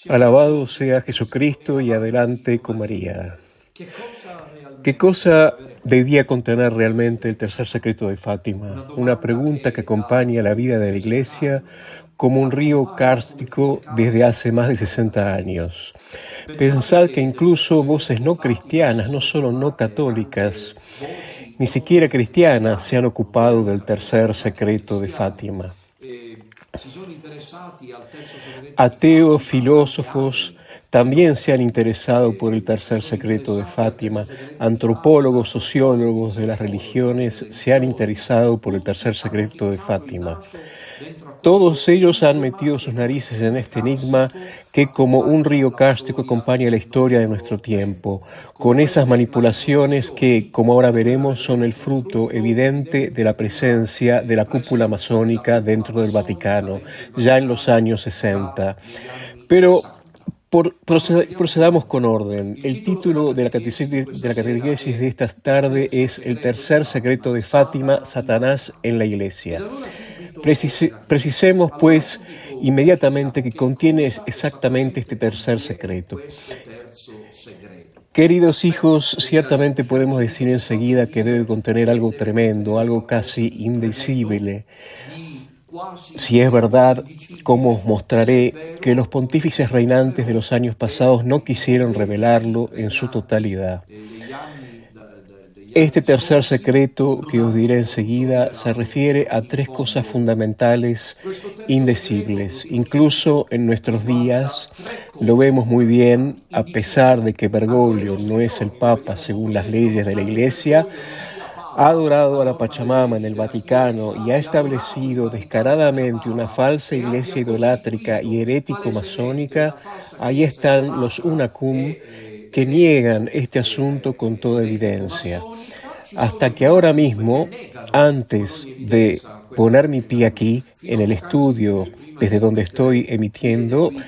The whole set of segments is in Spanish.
Alabado sea Jesucristo y adelante con María. Che cosa ¿Qué realmente cosa dovrebbe debía contenere contener realmente el tercer secreto de una Fátima? Una domanda pregunta que che da acompaña la vida de la oltre Iglesia 60 anni, como un río accompagna come fiume kárstico desde hace carstico más la de storia 60 cattolica. años. Pensate Pensad que che del terzo incluso voces segreto di no Fatima si cristianas, no sono solo no trovate católicas, anche voci ni molto siquiera più cristianas se han cristiane, non solo ocupado non del cattoliche, tercer ma anche secreto de cristiane, Fátima. si sono interessati al terzo segreto di Ateos, Fatima, ma anche filósofos atei, también se han filosofi, interesado por el si tercer sono secreto de interessati al terzo Fátima. segreto di Fatima, Antropólogos, antropologi, sociólogos de las sociologi, religiones se han religioni, interesado por el tercer tutti hanno secreto de ficcato il Fátima. naso dentro a Todos questo ellos han metido enigma sus che come narices en fiume este enigma carsico que como un accompagna río la kárstico storia acompaña la del historia de nuestro nostro tiempo, tempo, con con esas quelle manipulaciones que, manipolazioni como ahora che poi la veremos, son vedremo el sono fruto frutto evidente de la evidente di una presencia de la cúpula presenza della masónica cupola dentro del massonica Vaticano, dentro il ya en los Vaticano años già 60. negli anni Pero 60. Ma procediamo con procedamos con ordine. orden. Il El titolo della título catechesi di de questa la sera catequesis de è esta Il tarde terzo es el segreto di tercer secreto Fatima, de Fátima, Satana in Satanás en Vaticano. la Ed Iglesia. allora subito, Precisemos, pues, ci inmediatamente chiediamo que che contiene cosa exactamente este esattamente tercer contiene secreto. questo terzo segreto. Queridos Beh, hijos, ciertamente podemos decir enseguida que debe contener che algo deve tremendo, contenere algo qualcosa casi di tremendo, indecible. di quasi Si es verdad, como os indicibile, se è mostraré que los vero, come vi pontífices reinantes de dimostrerò, los años pasados che no i quisieron pontefici revelarlo en su regnanti totalidad. degli Este anni tercer scorsi secreto non que os hanno diré voluto enseguida se rivelarlo refiere fino a in tres cosas fondo. fundamentales Questo terzo segreto, lo indecibles. dico Incluso subito, en nuestros días riguarda tre lo cose vemos muy bien, fondamentali, a pesar de indicibili. que Ancora ai Bergoglio no nostri es el giorni, lo Papa vediamo molto según las bene, leyes de la nonostante Iglesia, Bergoglio non sia ha Papa adorado a a la norma delle Pachamama en leggi el della Vaticano y Chiesa ha e ha adorato il establecido Vaticano descaradamente una Pachamama falsa e iglesia abbia idolátrica y costituito palesemente herético-masónica. una falsa Ahí Chiesa están los idolatra Unacum e que niegan este asunto con toda evidencia. eretico-massonica, ci sono Hasta gli que ahora Unacum che mismo, negano con antes ogni de evidenza questa poner mi faccenda pie qui. aquí Fino en a el poc'anzi, estudio prima desde di donde estoy mettere piede emitiendo, qui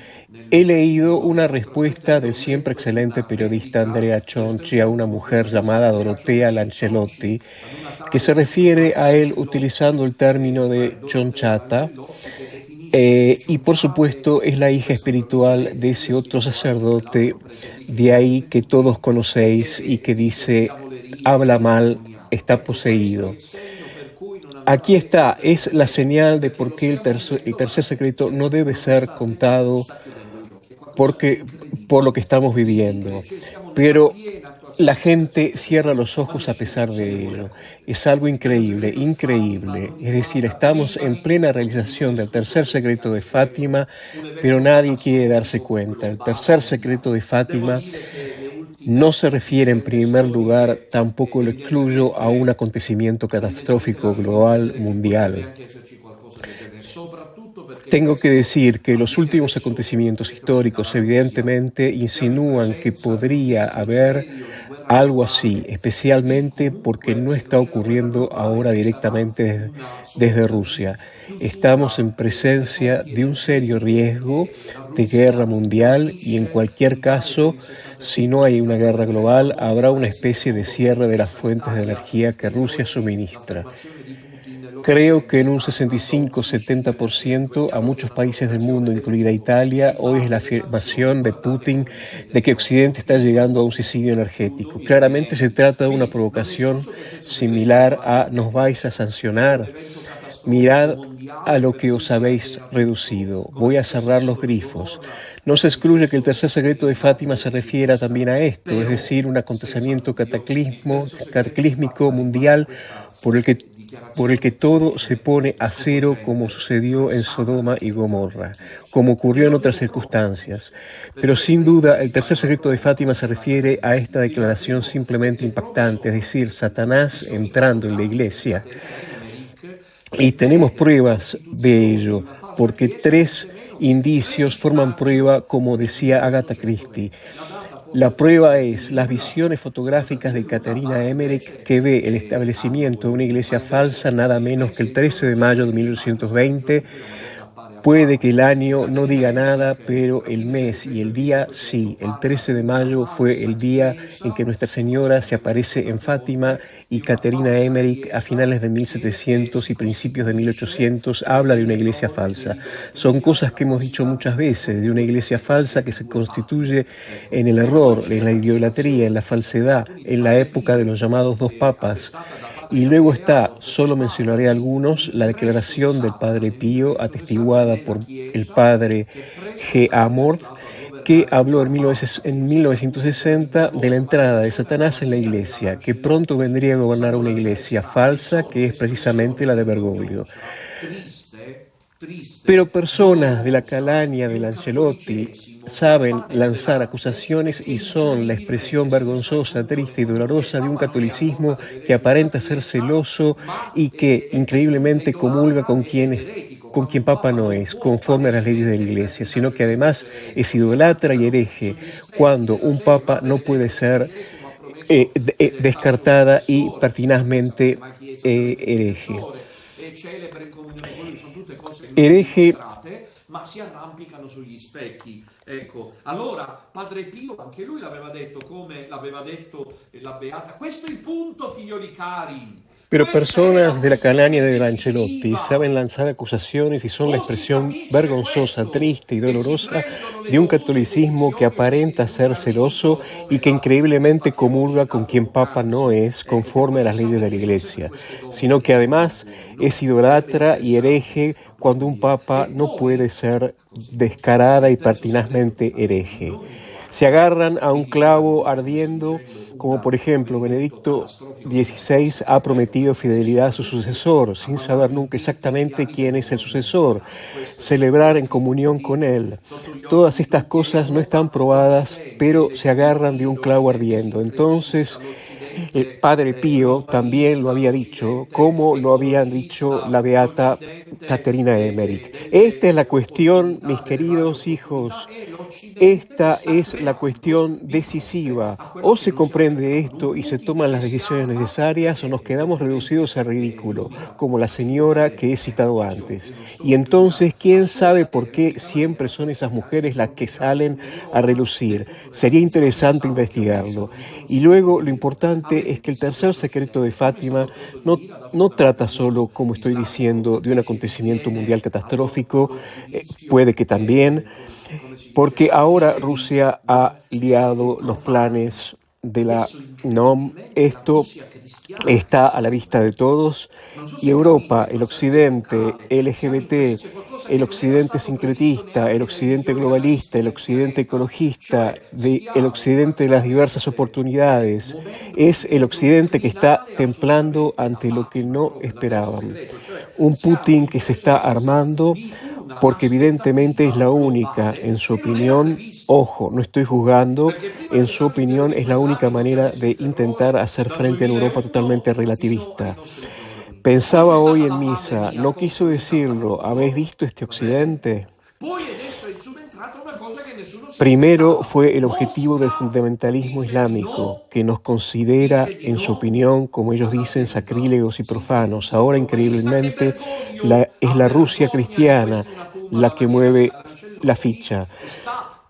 he nello studio leído dove una sto respuesta trasmettendo, del siempre leggo excelente una periodista replica Andrea Chonchi a una dell'estempo mujer periodista llamada Andrea Dorotea Ciocci Lancelotti, ad una que tale se refiere a él utilizando el término de Dorotea chonchata, Lancellotti che definisce le y por supuesto ciunciate es la di hija questo espiritual de ese figlio otro spirituale che tra sacerdote l'altro prese ricche de ahí pagine que todos tutti conocéis y e que dice dice, diavolerie habla e mal, demoniate. está Ecco, questo è poseído. il segno per cui non andrà Aquí letto il está, terzo es la segreto, señal de perché por lo qué stiamo el vivendo tercer secreto no veramente, debe ser non contado sta chiudendo gli occhi, è qualcosa di porque, por lo incredibile, que estamos viviendo. siamo nella Pero piena la attuazione del terzo gente cierra segreto, los quando ojos a ci pesar se ne de vuole ello. accorgere. Es algo Il terzo increíble, segreto di Fatima increíble. non Es decir, riguarda estamos prima en di plena tutto, come dirò realización del subito, tercer che sia secreto de anche vero, Fátima, un pero evento nadie quiere darse catastrofico cuenta. El globale tercer secreto de mondiale. Devo Fátima dire che le no ultime se refiere en notizie e primer lugar, storie tampoco lo excluyo, a un evidentemente acontecimiento catastrófico lasciano global intendere che potrebbe mundial. anche esserci qualcosa del genere, soprattutto perché Tengo que questo decir que los avviene últimos adesso acontecimientos direttamente históricos dalla Russia. evidentemente Siamo in insinúan que presenza di un podría rischio haber serio di guerra algo así, globale e especialmente porque comunque no se non está c'è la guerra ocurriendo globale ahora ci sarà directamente una desde sorta di Rusia. Estamos chiusura en delle presencia fonti de un serio energetiche riesgo che la de guerra Russia mundial y en fornisce, cualquier mi pare per caso, il si no hay una guerra 65-70% a global, molti habrá una paesi del especie de mondo come cierre de las penso fuentes de all'Italia, energía que perché Rusia oggi suministra. l'affermazione di Putin, Creo que l'Occidente en un sta arrivando a un suicidio energetico. È 65-70% a chiaro che muchos una países del provocazione mundo, del incluida tipo Italia, si hoy fa es la delle sanzioni, afirmación de guardate Putin come si de que seguono. Io Occidente está llegando a un suicidio chiudo energético. il Claramente se preambolo. trata de una Quindi non provocación escluso che il terzo segreto similar riguardi a anche nos vais a questo. C'è un sancionar. evento catastrofico Mirad a mondiale lo per que cui os si habéis azzera tutto, reducido. come è Voy a successo a cerrar los Sodoma e grifos. Gomorra No e se è excluye que el successo tercer secreto de in Fátima se altre refiera civiltà. también a esto, es Però, decir, un senza acontecimiento dubbio, il terzo segreto di cataclísmico Fatima riguarda mundial questa por el que por el que dichiarazione todo se pone semplicemente a cero como sconvolgente sucedió fra en Sodoma Satana y e il padre di Gomorra, Chiesa. como ocurrió Ve en lo otras devo proporre circunstancias. questo, Pero perché sin prima duda di el tercer fare la secreto de prova Fátima se bisogna refiere vedere i a esta rischi. Il declaración primo, simplemente le prove impactante, es sono decir, Satanás visioni entrando en la fotografiche iglesia. date da Emmerich Y che tenemos vede la pruebas de costituzione di ello, una falsa porque chiesa e tres niente meno che il indicios forman prueba, reinstaggio como del decía Agatha 1820. Christie. La data La forse non vuol prueba dire es las nulla, visiones non vuol fotográficas dire de nulla, Caterina ma Emmerich, invece, que ve el establecimiento de una iglesia falsa nada i menos que mesi el e i 13 giorni de sono mayo i de mesi, ma anche sono i giorni 1820, in cui la Madonna appare Puede que el año no diga nada, pero el mes y el día sí. El 13 de mayo fue el día en que Nuestra Señora se aparece en Fátima y Caterina Emmerich a finales de 1700 y principios de 1800 habla de una iglesia falsa. Son cosas que hemos dicho muchas veces, de una iglesia falsa que se constituye en el error, en la idolatría, en la falsedad, en la época de los llamados dos papas. Y luego está, solo mencionaré algunos, la declaración del Padre Pío, atestiguada por el Padre G. Amorth, que habló en 1960 de la entrada de Satanás en la iglesia, que pronto vendría a gobernar una iglesia falsa, que es precisamente la de Bergoglio. Pero personas de la calaña del Ancelotti saben lanzar acusaciones y son la expresión vergonzosa, triste y dolorosa de un catolicismo que aparenta ser celoso y que increíblemente comulga con quien Papa no es, conforme a las leyes de la Iglesia, sino que además es idolatra y hereje, cuando un Papa no puede ser descartada y pertinazmente hereje. Hereje. Ma si arrampicano sugli specchi. Ecco, allora Padre Pio anche lui l'aveva detto, come l'aveva detto la Beata. Questo è il punto, figlioli cari. Pero personas de la calaña de Ancelotti saben lanzar acusaciones y son la expresión vergonzosa, triste y dolorosa de un catolicismo que aparenta ser celoso y que increíblemente comulga con quien Papa no es, conforme a las leyes de la Iglesia, sino que además es idolatra y hereje cuando un Papa no puede ser descarada y pertinazmente hereje. Se agarran a un clavo ardiendo, como por ejemplo Benedicto XVI ha prometido fidelidad a su sucesor, sin saber nunca exactamente quién es el sucesor, celebrar en comunión con él. Todas estas cosas no están probadas, pero se agarran de un clavo ardiendo. Entonces, el Padre Pío también lo había dicho, como lo habían dicho la beata Caterina Emmerich. Esta es la cuestión, mis queridos hijos, esta es la cuestión decisiva. O se comprende esto y se toman las decisiones necesarias, o nos quedamos reducidos a ridículo, como la señora que he citado antes. Y entonces, ¿quién sabe por qué siempre son esas mujeres las que salen a relucir? Sería interesante investigarlo. Y luego, lo importante es que el tercer secreto de Fátima no trata solo, como estoy diciendo, de un acontecimiento mundial catastrófico, puede que también, porque ahora Rusia ha liado los planes de la NOM. Esto está a la vista de todos, y Europa, el occidente LGBT, el occidente sincretista, el occidente globalista, el occidente ecologista, el occidente de las diversas oportunidades, es el occidente que está templando ante lo que no esperaban. Un Putin que se está armando porque evidentemente es la única, en su opinión, ojo, no estoy juzgando, en su opinión es la única manera de intentar hacer frente a una Europa totalmente relativista. Pensaba hoy en misa, no quiso decirlo, ¿habéis visto este occidente? Primero fue el objetivo del fundamentalismo islámico, que nos considera, en su opinión, como ellos dicen, sacrílegos y profanos. Ahora, increíblemente, es la Rusia cristiana la que mueve la ficha.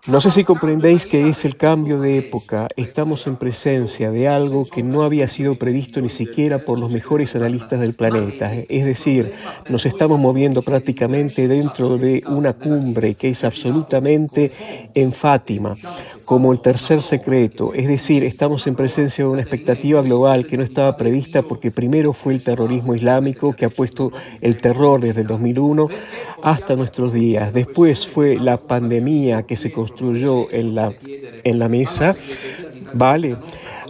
No sé si comprendéis que es el cambio de época. Estamos en presencia de algo que no había sido previsto ni siquiera por los mejores analistas del planeta. Es decir, nos estamos moviendo prácticamente dentro de una cumbre que es absolutamente en Fátima, como el tercer secreto. Es decir, estamos en presencia de una expectativa global que no estaba prevista porque primero fue el terrorismo islámico que ha puesto el terror desde el 2001 hasta nuestros días. Después fue la pandemia que se construyó en la mesa, ¿vale?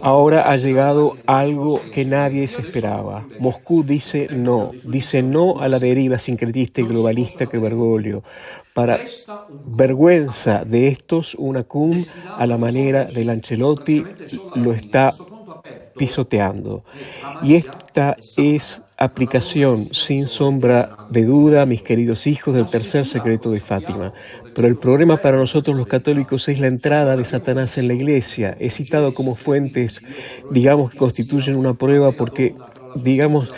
Ahora ha llegado algo que nadie se esperaba. Moscú dice no a la deriva sincretista y globalista que Bergoglio. Para vergüenza de estos, una cum a la manera del Ancelotti lo está pisoteando. Y esta es aplicación, sin sombra de duda, mis queridos hijos, del tercer secreto de Fátima. Pero el problema para nosotros los católicos es la entrada de Satanás en la Iglesia. He citado como fuentes, digamos, que constituyen una prueba porque, digamos,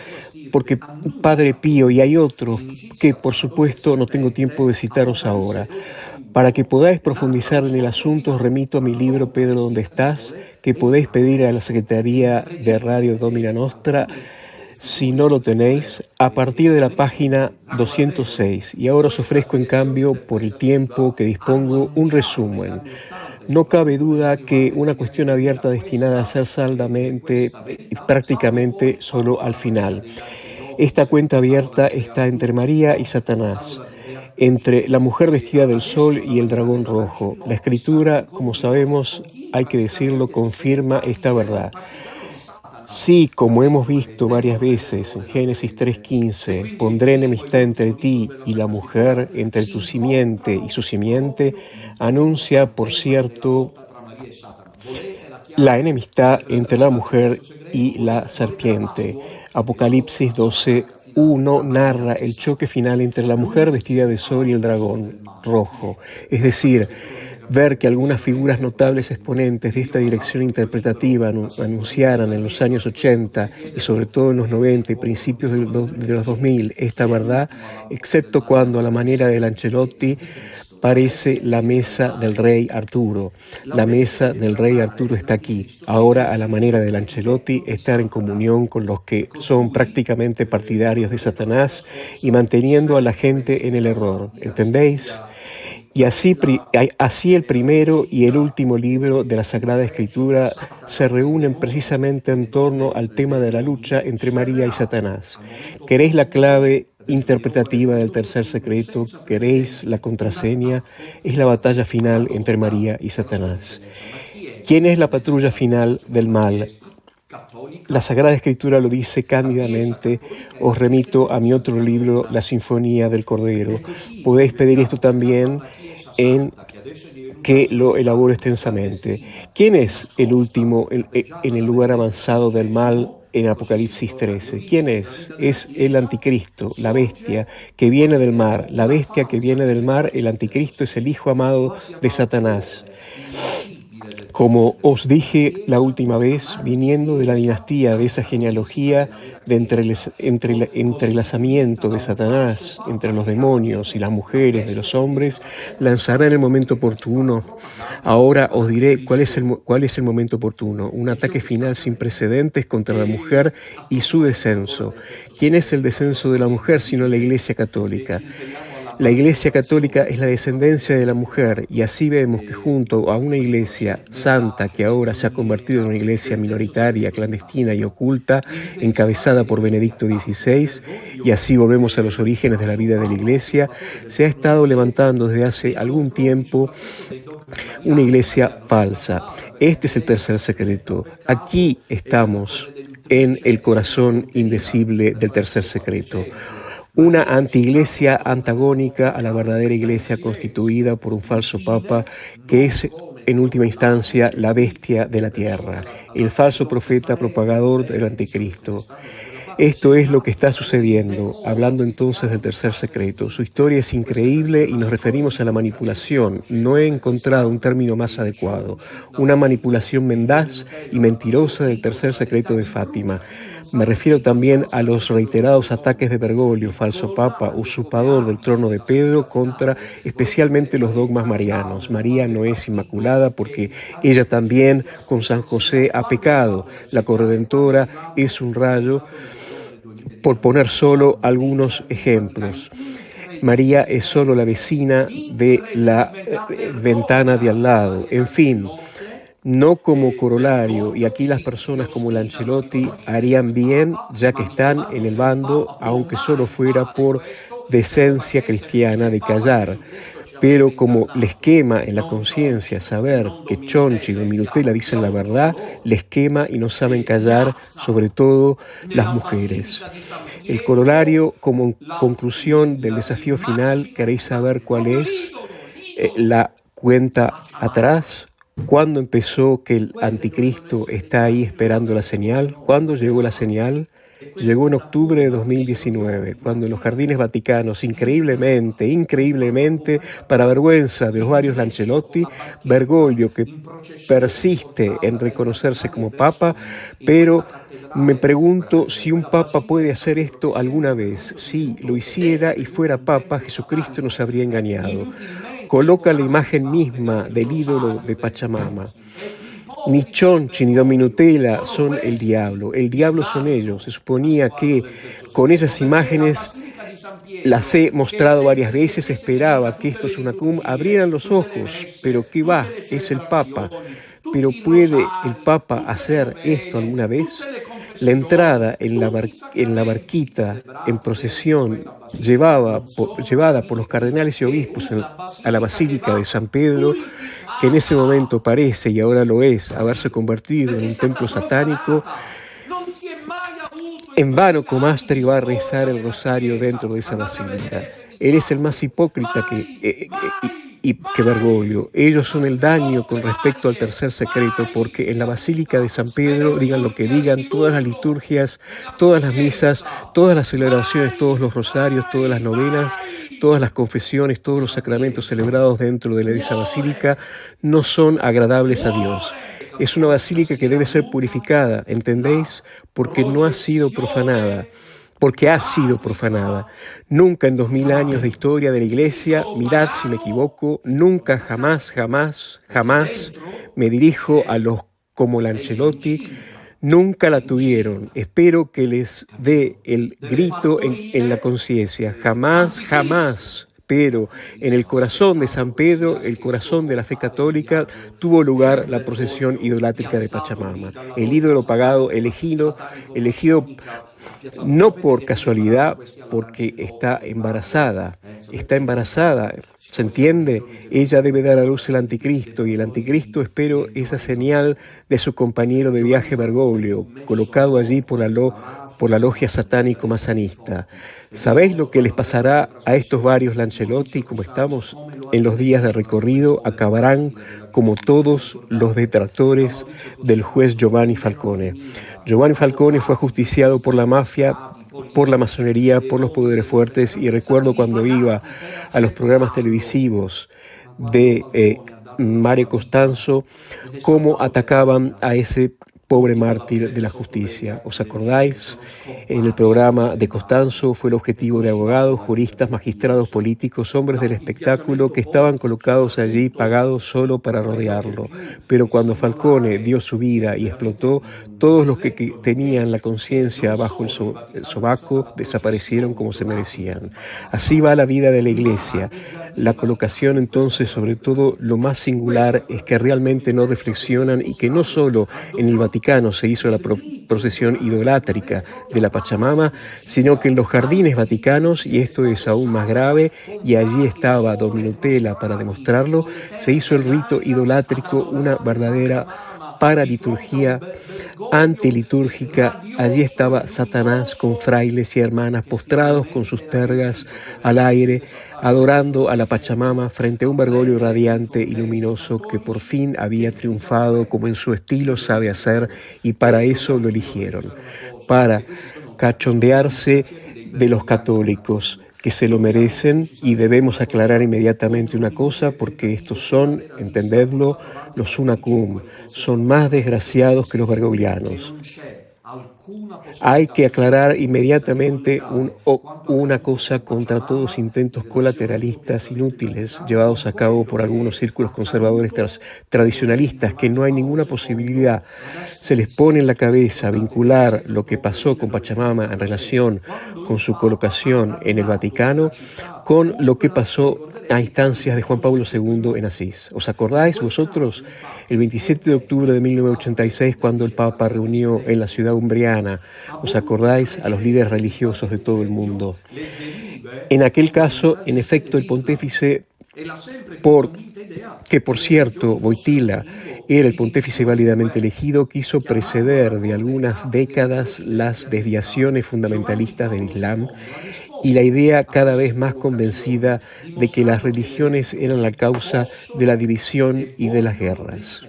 porque Padre Pío, y hay otros que por supuesto no tengo tiempo de citaros ahora. Para que podáis profundizar en el asunto, os remito a mi libro Pedro, ¿dónde estás?, que podéis pedir a la Secretaría de Radio Domina Nostra, si no lo tenéis, a partir de la página 206. Y ahora os ofrezco en cambio, por el tiempo que dispongo, un resumen. No cabe duda que una cuestión abierta destinada a ser saldamente y prácticamente solo al final. Esta cuenta abierta está entre María y Satanás, entre la mujer vestida del sol y el dragón rojo. La Escritura, como sabemos, hay que decirlo, confirma esta verdad. Sí, como hemos visto varias veces en Génesis 3:15, pondré enemistad entre ti y la mujer, entre tu simiente y su simiente, anuncia, por cierto, la enemistad entre la mujer y la serpiente. Apocalipsis 12:1 narra el choque final entre la mujer vestida de sol y el dragón rojo. Es decir, ver que algunas figuras notables exponentes de esta dirección interpretativa anunciaran en los años 80 y sobre todo en los 90 y principios de los 2000 esta verdad, excepto cuando a la manera de Lancelotti parece la mesa del rey Arturo. La mesa del rey Arturo está aquí. Ahora, a la manera de Lancelotti, estar en comunión con los que son prácticamente partidarios de Satanás y manteniendo a la gente en el error. ¿Entendéis? Y así el primero y el último libro de la Sagrada Escritura se reúnen precisamente en torno al tema de la lucha entre María y Satanás. ¿Queréis la clave interpretativa del tercer secreto? ¿Queréis la contraseña? Es la batalla final entre María y Satanás. ¿Quién es la patrulla final del mal? La Sagrada Escritura lo dice cándidamente. Os remito a mi otro libro, La Sinfonía del Cordero. Podéis pedir esto también en que lo elaboro extensamente. ¿Quién es el último en el lugar avanzado del mal en Apocalipsis 13? ¿Quién es? Es el anticristo, la bestia que viene del mar. La bestia que viene del mar, el anticristo, es el hijo amado de Satanás. Como os dije la última vez, viniendo de la dinastía, de esa genealogía de entrelazamiento de Satanás entre los demonios y las mujeres de los hombres, lanzará en el momento oportuno. Ahora os diré cuál es el momento oportuno. Un ataque final sin precedentes contra la mujer y su descenso. ¿Quién es el descenso de la mujer sino la Iglesia Católica? La Iglesia Católica es la descendencia de la mujer, y así vemos que junto a una iglesia santa que ahora se ha convertido en una iglesia minoritaria, clandestina y oculta, encabezada por Benedicto XVI, y así volvemos a los orígenes de la vida de la iglesia, se ha estado levantando desde hace algún tiempo una iglesia falsa. Este es el tercer secreto. Aquí estamos en el corazón indecible del tercer secreto. Una antiiglesia antagónica a la verdadera iglesia constituida por un falso papa que es en última instancia la bestia de la tierra, el falso profeta propagador del anticristo. Esto es lo que está sucediendo, hablando entonces del tercer secreto. Su historia es increíble y nos referimos a la manipulación. No he encontrado un término más adecuado. Una manipulación mendaz y mentirosa del tercer secreto de Fátima. Me refiero también a los reiterados ataques de Bergoglio, falso papa, usurpador del trono de Pedro, contra especialmente los dogmas marianos. María no es inmaculada porque ella también con San José ha pecado. La corredentora es un rayo, por poner solo algunos ejemplos. María es solo la vecina de la ventana de al lado. En fin, no como corolario, y aquí las personas como Lancelotti harían bien, ya que están en el bando, aunque solo fuera por decencia cristiana, de callar. Pero como les quema en la conciencia saber que Chonchi y Don Minutela dicen la verdad, les quema y no saben callar, sobre todo las mujeres. El corolario, como conclusión del desafío final, ¿queréis saber cuál es? La cuenta atrás. ¿Cuándo empezó que el anticristo está ahí esperando la señal? ¿Cuándo llegó la señal? Llegó en octubre de 2019, cuando en los jardines vaticanos, increíblemente, para vergüenza de los varios Lancelotti, Bergoglio, que persiste en reconocerse como papa, pero me pregunto si un papa puede hacer esto alguna vez. Si lo hiciera y fuera papa, Jesucristo nos habría engañado. Coloca la imagen misma del ídolo de Pachamama. Ni Chonchi ni Dominutela son el diablo son ellos. Se suponía que con esas imágenes, las he mostrado varias veces, esperaba que estos Sunacum abrieran los ojos, pero ¿qué va? Es el Papa. Pero ¿puede el Papa hacer esto alguna vez? La entrada en la barquita en procesión llevada por los cardenales y obispos a la Basílica de San Pedro, que en ese momento parece, y ahora lo es, haberse convertido en un templo satánico. En vano Comastri va a rezar el rosario dentro de esa basílica. Él es el más hipócrita que Bergoglio. Ellos son el daño con respecto al tercer secreto, porque en la Basílica de San Pedro, digan lo que digan, todas las liturgias, todas las misas, todas las celebraciones, todos los rosarios, todas las novenas, todas las confesiones, todos los sacramentos celebrados dentro de esa basílica no son agradables a Dios. Es una basílica que debe ser purificada, ¿entendéis? Porque no ha sido profanada. Porque ha sido profanada. Nunca en 2000 años de historia de la Iglesia, mirad si me equivoco, nunca, jamás me dirijo a los como Lancelotti, nunca la tuvieron. Espero que les dé el grito en la conciencia. Jamás. Pero en el corazón de San Pedro, el corazón de la fe católica, tuvo lugar la procesión idolátrica de Pachamama. El ídolo pagado, elegido no por casualidad, porque está embarazada, ¿se entiende? Ella debe dar a luz el anticristo, y el anticristo, espero, esa señal de su compañero de viaje Bergoglio, colocado allí por la logia satánico-masanista. ¿Sabéis lo que les pasará a estos varios Lancelotti? Como estamos en los días de recorrido, acabarán como todos los detractores del juez Giovanni Falcone. Giovanni Falcone fue ajusticiado por la mafia, por la masonería, por los poderes fuertes, y recuerdo cuando iba a los programas televisivos de Mario Costanzo, cómo atacaban a ese pobre mártir de la justicia. ¿Os acordáis? En el programa de Costanzo fue el objetivo de abogados, juristas, magistrados, políticos, hombres del espectáculo que estaban colocados allí, pagados solo para rodearlo. Pero cuando Falcone dio su vida y explotó, todos los que tenían la conciencia bajo el sobaco desaparecieron como se merecían. Así va la vida de la Iglesia. La colocación, entonces, sobre todo, lo más singular es que realmente no reflexionan, y que no solo en el Vaticano se hizo la procesión idolátrica de la Pachamama, sino que en los jardines vaticanos, y esto es aún más grave, y allí estaba Dominutela para demostrarlo, se hizo el rito idolátrico, una verdadera paraliturgia antilitúrgica. Allí estaba Satanás con frailes y hermanas postrados con sus tergas al aire, adorando a la Pachamama frente a un Bergoglio radiante y luminoso que por fin había triunfado como en su estilo sabe hacer, y para eso lo eligieron, para cachondearse de los católicos, que se lo merecen. Y debemos aclarar inmediatamente una cosa, porque estos son, entendedlo, los Sunacum, son más desgraciados que los bergoglianos. Hay que aclarar inmediatamente una cosa contra todos intentos colateralistas inútiles llevados a cabo por algunos círculos conservadores tradicionalistas, que no hay ninguna posibilidad. Se les pone en la cabeza vincular lo que pasó con Pachamama en relación con su colocación en el Vaticano con lo que pasó a instancias de Juan Pablo II en Asís. ¿Os acordáis vosotros? El 27 de octubre de 1986, cuando el Papa reunió en la ciudad umbriana, ¿os acordáis?, a los líderes religiosos de todo el por cierto, Wojtyła era el pontífice válidamente elegido, quiso preceder de algunas décadas las desviaciones fundamentalistas del Islam y la idea cada vez más convencida de que las religiones eran la causa de la división y de las guerras.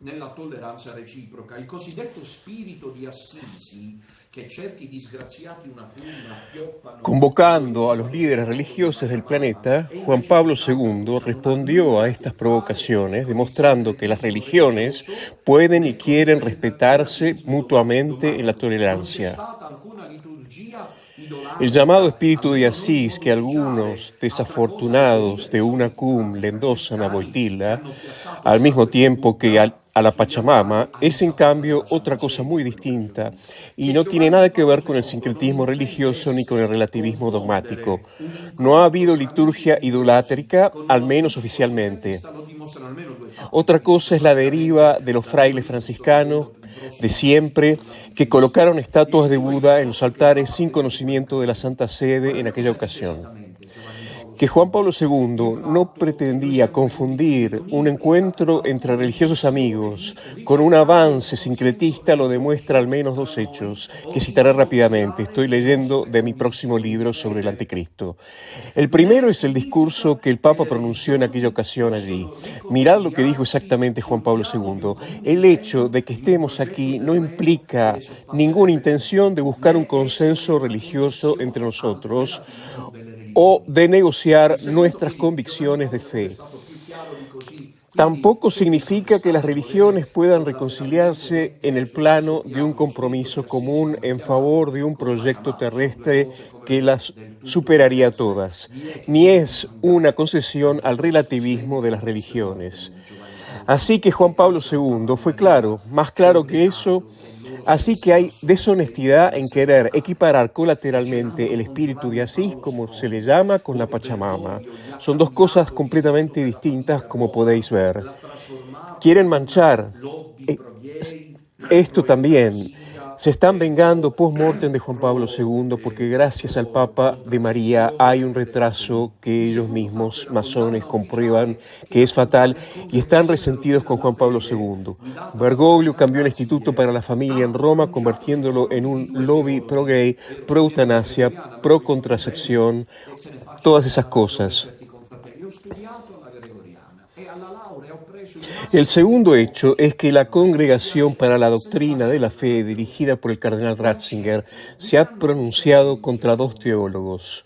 nella tolleranza reciproca. Il cosiddetto spirito di Assisi, che certi disgraziati una cuna pioppano. Convocando a los líderes religiosos del planeta, Juan Pablo II respondió a estas provocaciones demostrando que las religiones pueden y quieren respetarse mutuamente en la tolerancia. El llamado espíritu de Asís que algunos desafortunados de una cum le endosan a Wojtyla, al mismo tiempo que a la Pachamama, es en cambio otra cosa muy distinta y no tiene nada que ver con el sincretismo religioso ni con el relativismo dogmático. No ha habido liturgia idolátrica, al menos oficialmente. Otra cosa es la deriva de los frailes franciscanos de siempre, que colocaron estatuas de Buda en los altares sin conocimiento de la Santa Sede en aquella ocasión. Que Juan Pablo II no pretendía confundir un encuentro entre religiosos amigos con un avance sincretista lo demuestra al menos dos hechos, que citaré rápidamente. Estoy leyendo de mi próximo libro sobre el Anticristo. El primero es el discurso que el Papa pronunció en aquella ocasión allí. Mirad lo que dijo exactamente Juan Pablo II. El hecho de que estemos aquí no implica ninguna intención de buscar un consenso religioso entre nosotros o de negociar nuestras convicciones de fe. Tampoco significa que las religiones puedan reconciliarse en el plano de un compromiso común en favor de un proyecto terrestre que las superaría todas, ni es una concesión al relativismo de las religiones. Así que Juan Pablo II fue claro, más claro que eso. Así que hay deshonestidad en querer equiparar colateralmente el espíritu de Asís, como se le llama, con la Pachamama. Son dos cosas completamente distintas, como podéis ver. Quieren manchar esto también. Se están vengando post-mortem de Juan Pablo II porque gracias al Papa de María hay un retraso que ellos mismos, masones, comprueban que es fatal y están resentidos con Juan Pablo II. Bergoglio cambió el Instituto para la Familia en Roma convirtiéndolo en un lobby pro-gay, pro-eutanasia, pro-contracepción, todas esas cosas. El segundo hecho es que la Congregación para la Doctrina de la Fe, dirigida por el cardenal Ratzinger, se ha pronunciado contra dos teólogos.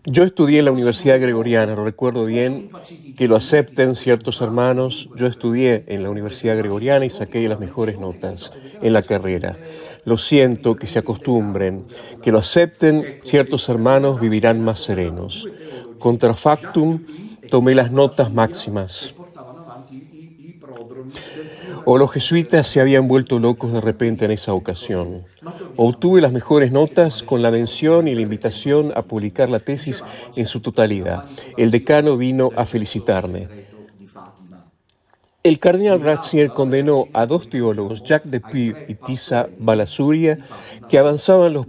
Yo estudié en la Universidad Gregoriana, lo recuerdo bien, que lo acepten ciertos hermanos. Yo estudié en la Universidad Gregoriana y saqué las mejores notas en la carrera. Lo siento que se acostumbren, que lo acepten ciertos hermanos, vivirán más serenos. Contra factum, tomé las notas máximas. O los jesuitas se habían vuelto locos de repente en esa ocasión. Obtuve las mejores notas con la mención y la invitación a publicar la tesis en su totalidad. El decano vino a felicitarme. El cardenal Ratzinger condenó a dos teólogos, Jacques Depuy y Tissa Balasuria, que avanzaban los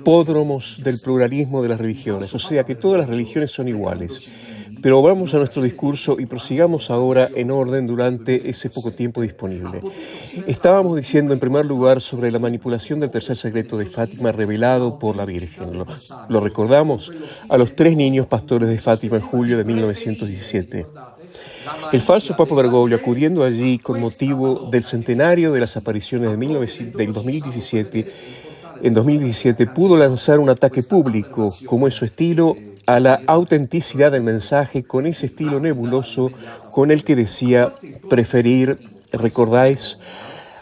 pódromos del pluralismo de las religiones, o sea que todas las religiones son iguales. Pero vamos a nuestro discurso y prosigamos ahora en orden durante ese poco tiempo disponible. Estábamos diciendo en primer lugar sobre la manipulación del tercer secreto de Fátima revelado por la Virgen. Lo recordamos a los 3 niños pastores de Fátima en julio de 1917. El falso Papa Bergoglio, acudiendo allí con motivo del centenario de las apariciones del 2017, en 2017 pudo lanzar un ataque público, como es su estilo, a la autenticidad del mensaje con ese estilo nebuloso con el que decía preferir, recordáis,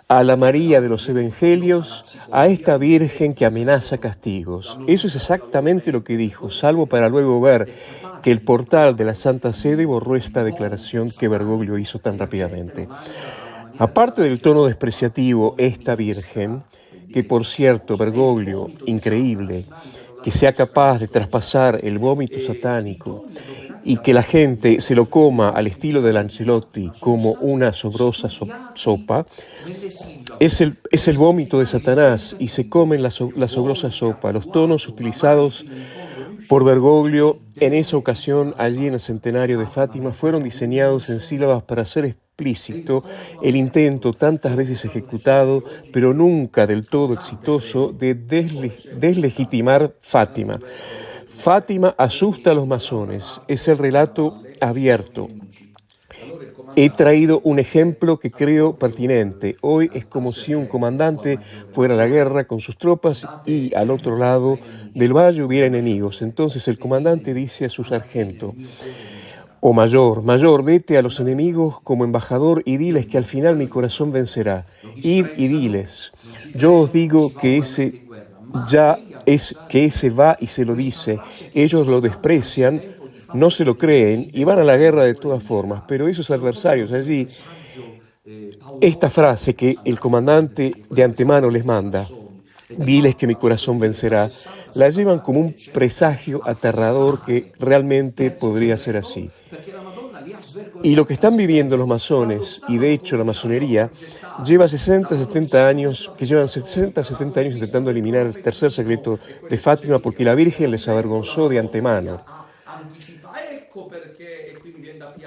a la María de los Evangelios, a esta Virgen que amenaza castigos. Eso es exactamente lo que dijo, salvo para luego ver que el portal de la Santa Sede borró esta declaración que Bergoglio hizo tan rápidamente. Aparte del tono despreciativo, esta Virgen, que por cierto, Bergoglio, increíble, que sea capaz de traspasar el vómito satánico y que la gente se lo coma al estilo de Lancelotti como una asombrosa sopa, es el vómito de Satanás y se comen la asombrosa sopa. Los tonos utilizados por Bergoglio en esa ocasión, allí en el centenario de Fátima, fueron diseñados en sílabas para hacer explícito el intento tantas veces ejecutado, pero nunca del todo exitoso, de deslegitimar Fátima. Fátima asusta a los masones, es el relato abierto. He traído un ejemplo que creo pertinente. Hoy es como si un comandante fuera a la guerra con sus tropas y al otro lado del valle hubiera enemigos. Entonces el comandante dice a su sargento o mayor, vete a los enemigos como embajador y diles que al final mi corazón vencerá. Id y diles, yo os digo que ese va y se lo dice. Ellos lo desprecian, no se lo creen y van a la guerra de todas formas, pero esos adversarios allí, esta frase que el comandante de antemano les manda, diles que mi corazón vencerá, la llevan como un presagio aterrador que realmente podría ser así. Y lo que están viviendo los masones, y de hecho la masonería, llevan 60, 70 años intentando eliminar el tercer secreto de Fátima porque la Virgen les avergonzó de antemano.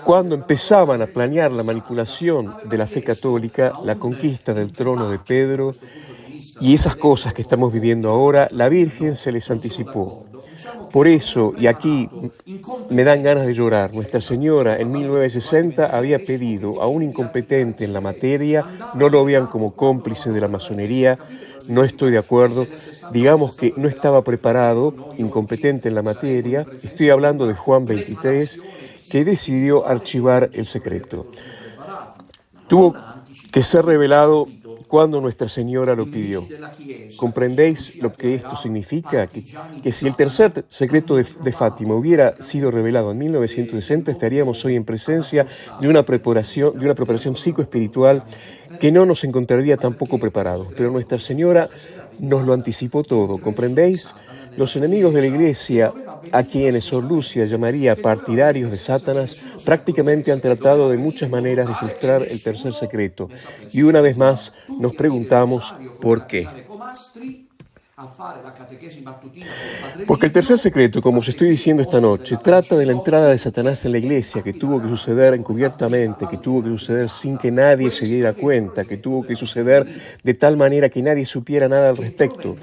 Cuando empezaban a planear la manipulación de la fe católica, la conquista del trono de Pedro y esas cosas que estamos viviendo ahora, la Virgen se les anticipó. Por eso, y aquí me dan ganas de llorar, Nuestra Señora en 1960 había pedido a un incompetente en la materia, no lo vean como cómplice de la masonería, no estoy de acuerdo, digamos que no estaba preparado, incompetente en la materia, estoy hablando de Juan XXIII, que decidió archivar el secreto. Tuvo que ser revelado cuando Nuestra Señora lo pidió. ¿Comprendéis lo que esto significa? Que si el tercer secreto de Fátima hubiera sido revelado en 1960, estaríamos hoy en presencia de una preparación psicoespiritual que no nos encontraría tampoco preparados. Pero Nuestra Señora nos lo anticipó todo, ¿comprendéis? Los enemigos de la Iglesia, a quienes Sor Lucia llamaría partidarios de Satanás, prácticamente han tratado de muchas maneras de frustrar el tercer secreto. Y una vez más nos preguntamos ¿por qué? Porque el tercer secreto, como os estoy diciendo esta noche, trata de la entrada de Satanás en la Iglesia, que tuvo que suceder encubiertamente, que tuvo que suceder sin que nadie se diera cuenta, que tuvo que suceder de tal manera que nadie supiera nada al respecto.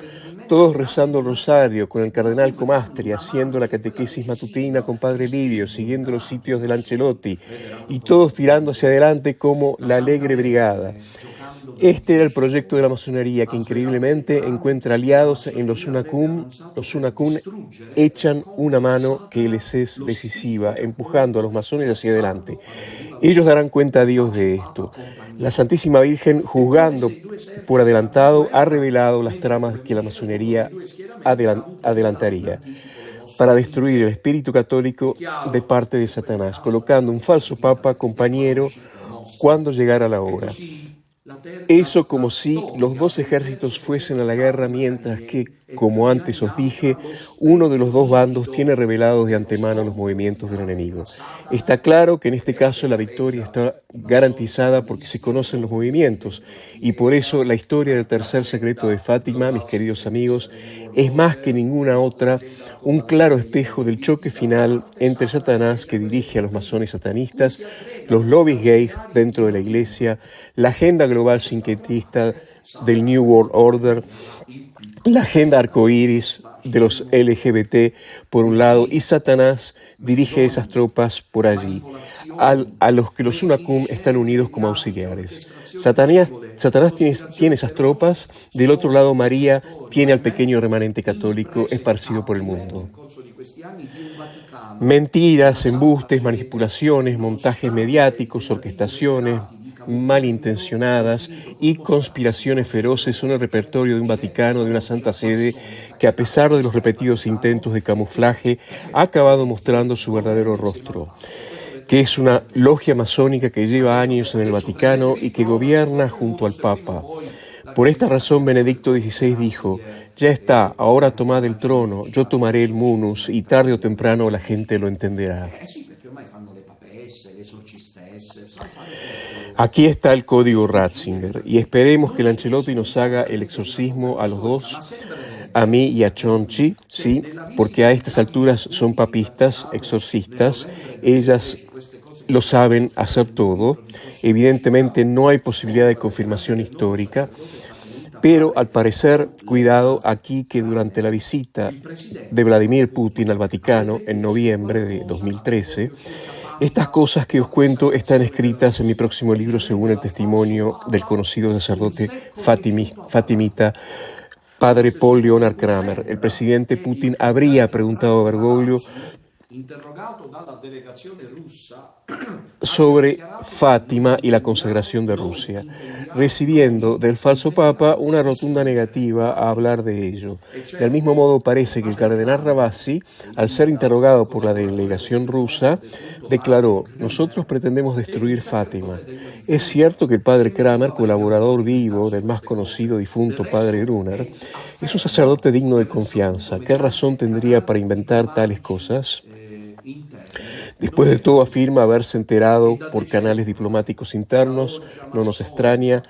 Todos rezando el rosario con el cardenal Comastri, haciendo la catequesis matutina con Padre Livio, siguiendo los sitios del Ancelotti, y todos tirando hacia adelante como la alegre brigada. Este era el proyecto de la masonería, que increíblemente encuentra aliados en los Unacum. Los Unacum echan una mano que les es decisiva, empujando a los masones hacia adelante. Ellos darán cuenta a Dios de esto. La Santísima Virgen, juzgando por adelantado, ha revelado las tramas que la masonería adelantaría para destruir el espíritu católico de parte de Satanás, colocando un falso papa compañero cuando llegara la hora. Eso como si los dos ejércitos fuesen a la guerra, mientras que, como antes os dije, uno de los dos bandos tiene revelados de antemano los movimientos del enemigo. Está claro que en este caso la victoria está garantizada porque se conocen los movimientos, y por eso la historia del tercer secreto de Fátima, mis queridos amigos, es más que ninguna otra un claro espejo del choque final entre Satanás, que dirige a los masones satanistas, los lobbies gays dentro de la Iglesia, la agenda global sincretista del New World Order, la agenda arcoíris de los LGBT por un lado, y Satanás dirige esas tropas por allí, a los que los Unacum están unidos como auxiliares. Satanás tiene esas tropas, del otro lado María tiene al pequeño remanente católico esparcido por el mundo. Mentiras, embustes, manipulaciones, montajes mediáticos, orquestaciones malintencionadas y conspiraciones feroces son el repertorio de un Vaticano, de una Santa Sede, que a pesar de los repetidos intentos de camuflaje, ha acabado mostrando su verdadero rostro, que es una logia masónica que lleva años en el Vaticano y que gobierna junto al Papa. Por esta razón Benedicto XVI dijo: ya está, ahora tomad el trono, yo tomaré el munus, y tarde o temprano la gente lo entenderá. Aquí está el código Ratzinger, y esperemos que el Ancelotti nos haga el exorcismo a los dos, a mí y a Chonchi, sí, porque a estas alturas son papistas, exorcistas, ellas lo saben hacer todo. Evidentemente no hay posibilidad de confirmación histórica. Pero al parecer, cuidado aquí que durante la visita de Vladimir Putin al Vaticano en noviembre de 2013, estas cosas que os cuento están escritas en mi próximo libro según el testimonio del conocido sacerdote fatimita padre Paul Leonard Kramer. El presidente Putin habría preguntado a Bergoglio sobre Fátima y la consagración de Rusia, recibiendo del falso papa una rotunda negativa a hablar de ello. Del mismo modo parece que el cardenal Ravasi, al ser interrogado por la delegación rusa, declaró: nosotros pretendemos destruir Fátima. Es cierto que el padre Kramer, colaborador vivo del más conocido difunto padre Brunner, es un sacerdote digno de confianza. ¿Qué razón tendría para inventar tales cosas? Después de todo, afirma haberse enterado por canales diplomáticos internos. No nos extraña.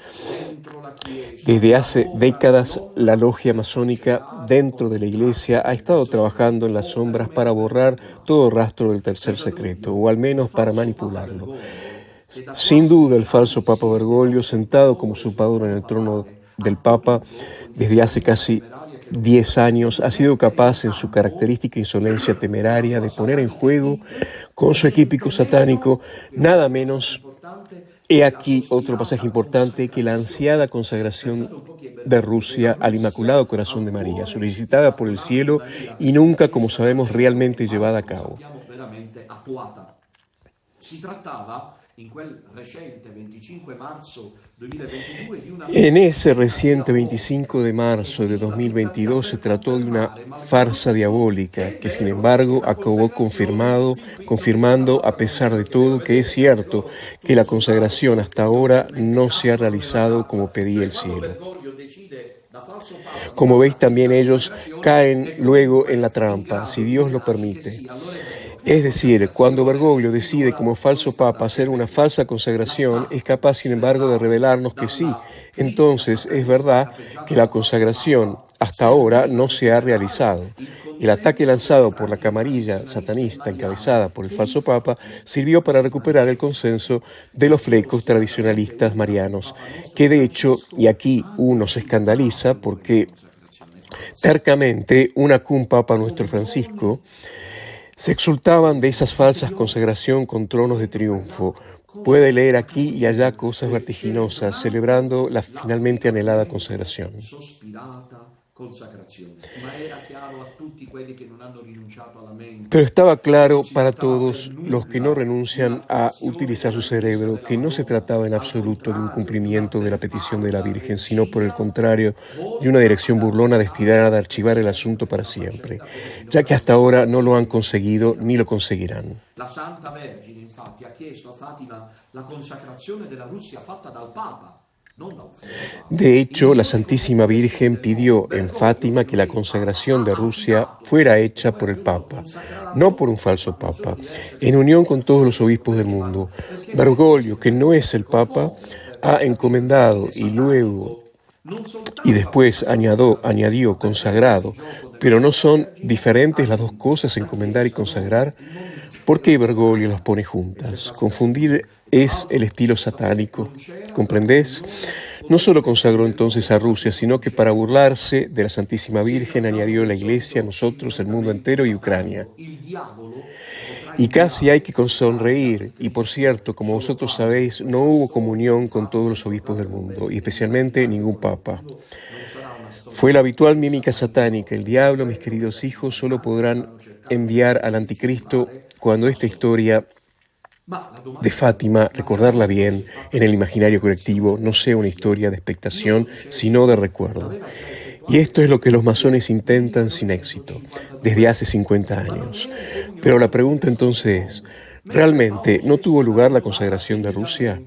Desde hace décadas, la logia masónica dentro de la Iglesia ha estado trabajando en las sombras para borrar todo rastro del tercer secreto, o al menos para manipularlo. Sin duda, el falso Papa Bergoglio, sentado como usurpador en el trono del Papa desde hace casi 10 años, ha sido capaz, en su característica insolencia temeraria, de poner en juego con su equipo satánico nada menos. He aquí otro pasaje importante: que la ansiada consagración de Rusia al Inmaculado Corazón de María, solicitada por el cielo y nunca, como sabemos, realmente llevada a cabo. En ese reciente 25 de marzo de 2022 se trató de una farsa diabólica que, sin embargo, acabó confirmando, a pesar de todo, que es cierto que la consagración hasta ahora no se ha realizado como pedía el cielo. Como veis, también ellos caen luego en la trampa, si Dios lo permite. Es decir, cuando Bergoglio decide como falso papa hacer una falsa consagración, es capaz, sin embargo, de revelarnos que sí. Entonces, es verdad que la consagración hasta ahora no se ha realizado. El ataque lanzado por la camarilla satanista encabezada por el falso papa sirvió para recuperar el consenso de los flecos tradicionalistas marianos, que de hecho, y aquí uno se escandaliza porque tercamente una cum Papa Nuestro Francisco se exultaban de esas falsas consagración con tronos de triunfo. Puede leer aquí y allá cosas vertiginosas, celebrando la finalmente anhelada consagración. Pero estaba claro para todos los que no renuncian a utilizar su cerebro que no se trataba en absoluto de un cumplimiento de la petición de la Virgen, sino por el contrario, de una dirección burlona destinada a archivar el asunto para siempre, ya que hasta ahora no lo han conseguido ni lo conseguirán. La Santa Vergine, infatti, ha chiesto a Fatima la consacrazione della Russia fatta dal Papa. De hecho, la Santísima Virgen pidió en Fátima que la consagración de Rusia fuera hecha por el Papa, no por un falso Papa, en unión con todos los obispos del mundo. Bergoglio, que no es el Papa, ha encomendado y después añadió consagrado, pero ¿no son diferentes las dos cosas, encomendar y consagrar? ¿Por qué Bergoglio las pone juntas? Confundir es el estilo satánico, ¿comprendés? No solo consagró entonces a Rusia, sino que para burlarse de la Santísima Virgen añadió la Iglesia, nosotros, el mundo entero y Ucrania. Y casi hay que sonreír, y por cierto, como vosotros sabéis, no hubo comunión con todos los obispos del mundo, y especialmente ningún papa. Fue la habitual mímica satánica. El diablo, mis queridos hijos, solo podrán enviar al anticristo cuando esta historia de Fátima, recordarla bien en el imaginario colectivo, no sea una historia de expectación, sino de recuerdo. Y esto es lo que los masones intentan sin éxito, desde hace 50 años. Pero la pregunta entonces es, ¿realmente no tuvo lugar la consagración de Rusia?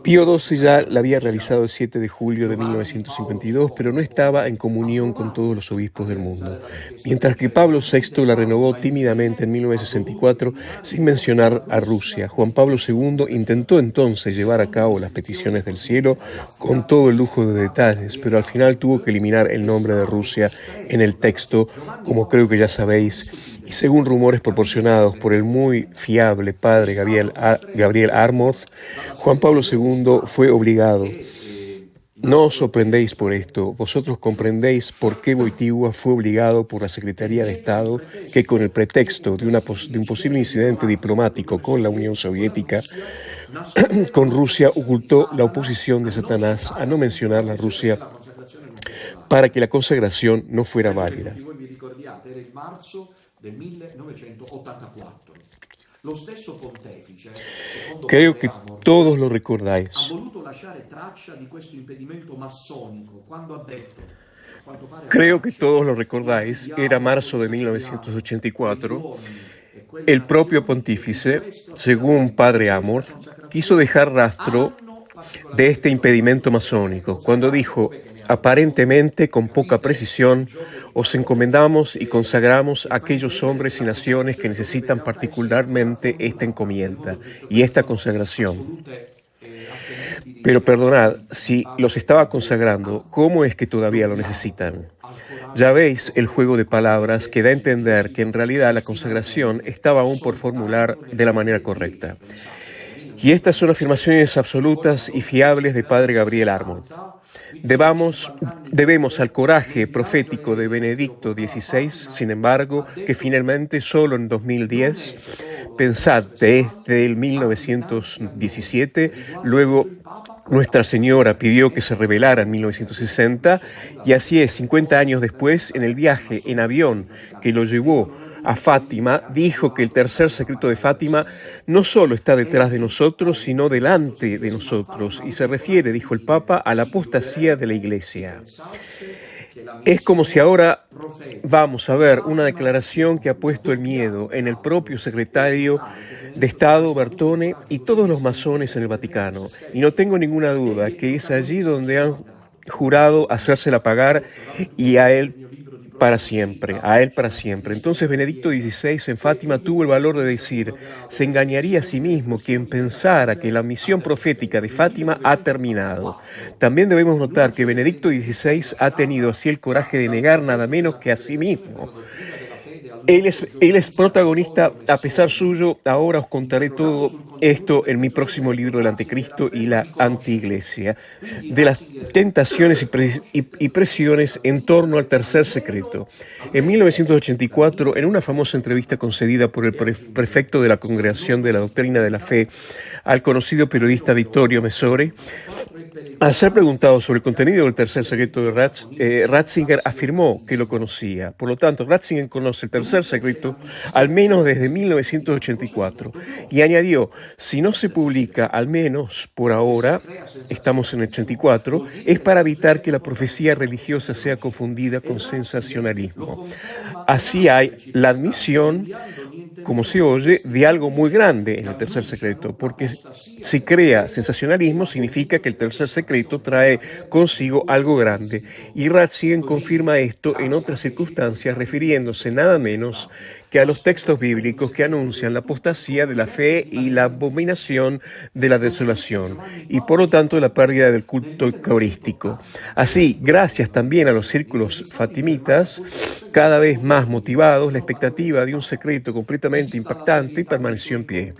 Pío XII ya la había realizado el 7 de julio de 1952, pero no estaba en comunión con todos los obispos del mundo, mientras que Pablo VI la renovó tímidamente en 1964 sin mencionar a Rusia. Juan Pablo II intentó entonces llevar a cabo las peticiones del cielo con todo el lujo de detalles, pero al final tuvo que eliminar el nombre de Rusia en el texto, como creo que ya sabéis, y según rumores proporcionados por el muy fiable padre Gabriel Armoth, Juan Pablo II fue obligado No os sorprendéis por esto, vosotros comprendéis por qué Wojtyła fue obligado por la Secretaría de Estado, que con el pretexto de un posible incidente diplomático con la Unión Soviética, con Rusia, ocultó la oposición de Satanás a no mencionar la Rusia para que la consagración no fuera válida. Voi vi ricordiate, era il marzo del 1984. Lo stesso pontefice, secondo Creo Padre que Amor, todos lo recordáis. ha voluto lasciare traccia di questo impedimento massonico quando ha detto, a quanto pare Creo que todos lo recordáis, era marzo de 1984. El propio pontífice, según Padre Amor, quiso dejar rastro de este impedimento masónico cuando dijo, aparentemente con poca precisión, os encomendamos y consagramos a aquellos hombres y naciones que necesitan particularmente esta encomienda y esta consagración. Pero perdonad, si los estaba consagrando, ¿cómo es que todavía lo necesitan? Ya veis el juego de palabras que da a entender que en realidad la consagración estaba aún por formular de la manera correcta. Y estas son afirmaciones absolutas y fiables de Padre Gabriel Armand. Debemos al coraje profético de Benedicto XVI, sin embargo, que finalmente solo en 2010, pensad desde el 1917, luego Nuestra Señora pidió que se revelara en 1960, y así es, 50 años después, en el viaje en avión que lo llevó a Fátima, dijo que el tercer secreto de Fátima no solo está detrás de nosotros, sino delante de nosotros, y se refiere, dijo el Papa, a la apostasía de la Iglesia. Es como si ahora vamos a ver una declaración que ha puesto el miedo en el propio secretario de Estado, Bertone, y todos los masones en el Vaticano. Y no tengo ninguna duda que es allí donde han jurado hacérsela pagar, y a él para siempre. Entonces Benedicto XVI en Fátima tuvo el valor de decir, se engañaría a sí mismo quien pensara que la misión profética de Fátima ha terminado. También debemos notar que Benedicto XVI ha tenido así el coraje de negar nada menos que a sí mismo. Él es protagonista a pesar suyo. Ahora os contaré todo esto en mi próximo libro, El Anticristo y la Antiiglesia, de las tentaciones y presiones en torno al tercer secreto. En 1984, en una famosa entrevista concedida por el prefecto de la Congregación de la Doctrina de la Fe al conocido periodista Vittorio Messore, al ser preguntado sobre el contenido del tercer secreto de Ratzinger afirmó que lo conocía. Por lo tanto, Ratzinger conoce el tercer secreto al menos desde 1984 y añadió, si no se publica, al menos por ahora, estamos en el 84, es para evitar que la profecía religiosa sea confundida con sensacionalismo. Así hay la admisión, como se oye, de algo muy grande en el tercer secreto, porque si crea sensacionalismo significa que el tercer secreto trae consigo algo grande, y Ratzinger confirma esto en otras circunstancias, refiriéndose nada menos que a los textos bíblicos que anuncian la apostasía de la fe y la abominación de la desolación, y por lo tanto la pérdida del culto eucarístico. Así, gracias también a los círculos fatimitas, cada vez más motivados, la expectativa de un secreto completamente impactante permaneció en pie.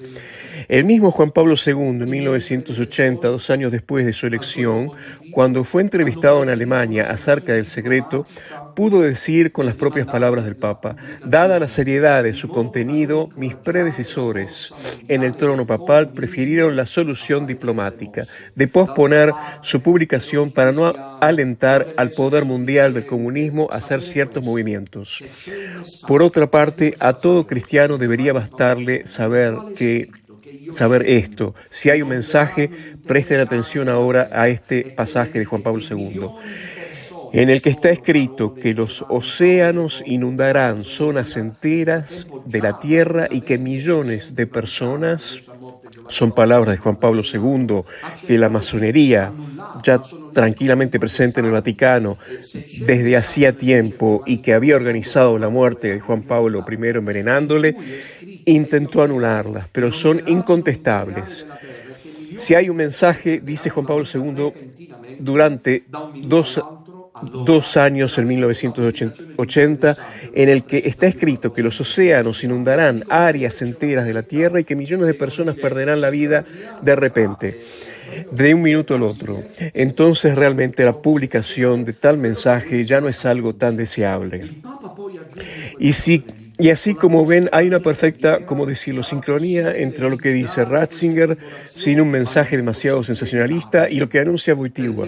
El mismo Juan Pablo II, en 1980, 2 años después de su elección, cuando fue entrevistado en Alemania acerca del secreto, pudo decir con las propias palabras del Papa, dada la seriedad de su contenido, mis predecesores en el trono papal prefirieron la solución diplomática de posponer su publicación para no alentar al poder mundial del comunismo a hacer ciertos movimientos. Por otra parte, a todo cristiano debería bastarle saber esto. Si hay un mensaje, presten atención ahora a este pasaje de Juan Pablo II, en el que está escrito que los océanos inundarán zonas enteras de la tierra y que millones de personas, son palabras de Juan Pablo II, que la masonería, ya tranquilamente presente en el Vaticano desde hacía tiempo y que había organizado la muerte de Juan Pablo I envenenándole, intentó anularlas, pero son incontestables. Si hay un mensaje, dice Juan Pablo II, durante dos años en 1980, en el que está escrito que los océanos inundarán áreas enteras de la tierra y que millones de personas perderán la vida de repente. de un minuto al otro. Entonces realmente la publicación de tal mensaje ya no es algo tan deseable. Il Papa poi aggiunge Y, questa si, domenica. y así como ven, hay una perfecta, como decirlo, sincronía entre lo que dice Ratzinger, sin un mensaje demasiado sensacionalista, y lo que anuncia Wojtyła.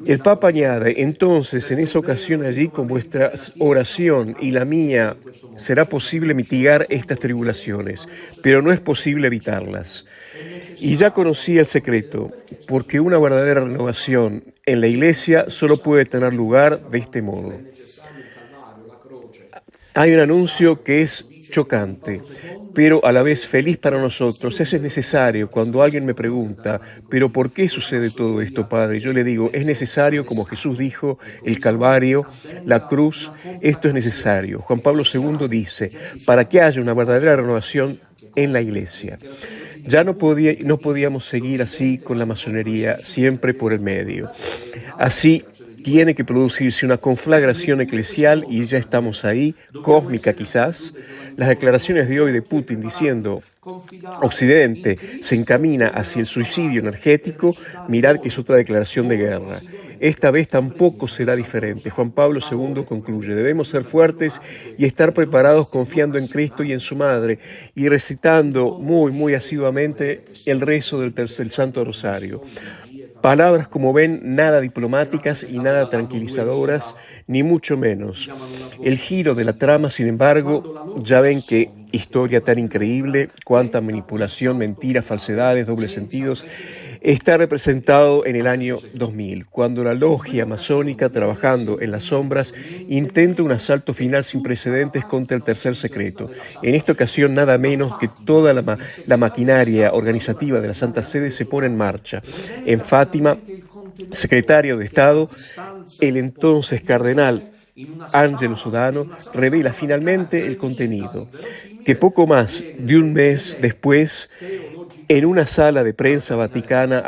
El Papa añade, entonces, en esa ocasión allí, con vuestra oración y la mía, será posible mitigar estas tribulaciones, pero no es posible evitarlas. Y ya conocía el secreto, porque una verdadera renovación en la Iglesia solo puede tener lugar de este modo. Hay un anuncio que es chocante, pero a la vez feliz para nosotros. Eso es necesario. Cuando alguien me pregunta, ¿pero por qué sucede todo esto, Padre? Yo le digo, es necesario, como Jesús dijo, el Calvario, la cruz, esto es necesario. Juan Pablo II dice, para que haya una verdadera renovación en la Iglesia. Ya no podíamos seguir así con la masonería, siempre por el medio. Así tiene que producirse una conflagración eclesial, y ya estamos ahí, cósmica quizás. Las declaraciones de hoy de Putin diciendo Occidente se encamina hacia el suicidio energético, mirad que es otra declaración de guerra. Esta vez tampoco será diferente. Juan Pablo II concluye, debemos ser fuertes y estar preparados confiando en Cristo y en su Madre, y recitando muy asiduamente el rezo del Santo Rosario. Palabras, como ven, nada diplomáticas y nada tranquilizadoras, ni mucho menos. El giro de la trama, sin embargo, ya ven qué historia tan increíble, cuánta manipulación, mentiras, falsedades, dobles sentidos, está representado en el año 2000, cuando la logia masónica, trabajando en las sombras, intenta un asalto final sin precedentes contra el tercer secreto. En esta ocasión, nada menos que toda la maquinaria organizativa de la Santa Sede se pone en marcha. En Fátima, secretario de Estado, el entonces cardenal Angelo Sodano revela finalmente el contenido, que poco más de un mes después, en una sala de prensa vaticana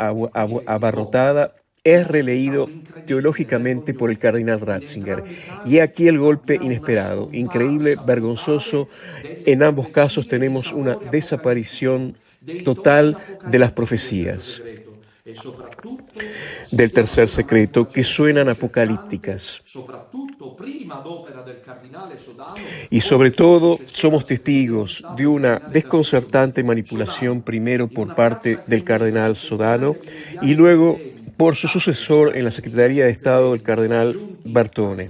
abarrotada, es releído teológicamente por el cardenal Ratzinger. Y aquí el golpe inesperado, increíble, vergonzoso. En ambos casos tenemos una desaparición total de las profecías del tercer secreto, que suenan apocalípticas. Y sobre todo somos testigos de una desconcertante manipulación, primero por parte del cardenal Sodano y luego por su sucesor en la Secretaría de Estado, el cardenal Bertone.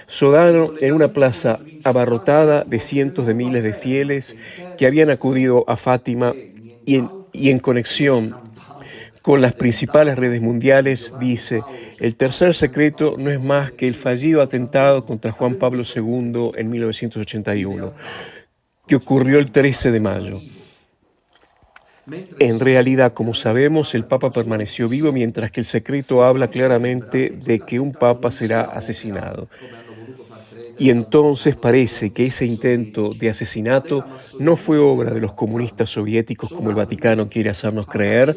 Sodano, en una plaza abarrotada de cientos de miles de fieles que habían acudido a Fátima y en conexión con las principales redes mundiales, dice, el tercer secreto no es más que el fallido atentado contra Juan Pablo II en 1981, que ocurrió el 13 de mayo. En realidad, como sabemos, el Papa permaneció vivo, mientras que el secreto habla claramente de que un Papa será asesinado. Y entonces parece que ese intento de asesinato no fue obra de los comunistas soviéticos, como el Vaticano quiere hacernos creer,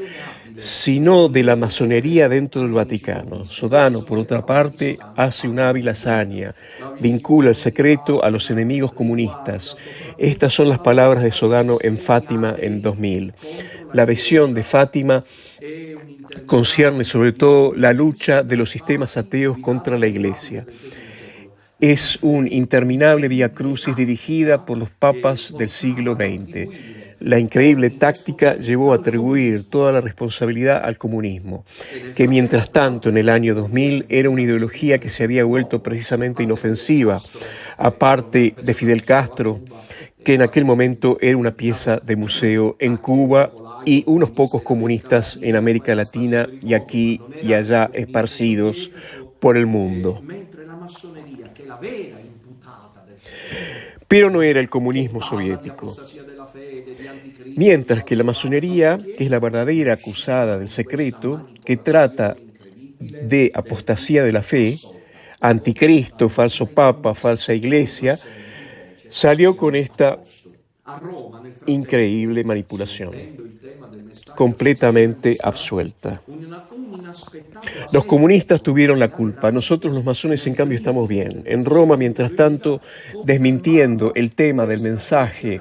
sino de la masonería dentro del Vaticano. Sodano, por otra parte, hace una hábil hazaña, vincula el secreto a los enemigos comunistas. Estas son las palabras de Sodano en Fátima en 2000. La visión de Fátima concierne sobre todo la lucha de los sistemas ateos contra la Iglesia. Es un interminable vía crucis dirigida por los papas del siglo XX. La increíble táctica llevó a atribuir toda la responsabilidad al comunismo, que mientras tanto en el año 2000 era una ideología que se había vuelto precisamente inofensiva, aparte de Fidel Castro, que en aquel momento era una pieza de museo en Cuba, y unos pocos comunistas en América Latina y aquí y allá esparcidos por el mundo. Pero no era el comunismo soviético. Mientras que la masonería, que es la verdadera acusada del secreto, que trata de apostasía de la fe, anticristo, falso papa, falsa iglesia, salió con esta increíble manipulación, completamente absuelta. Los comunistas tuvieron la culpa, nosotros los masones en cambio estamos bien. En Roma, mientras tanto, desmintiendo el tema del mensaje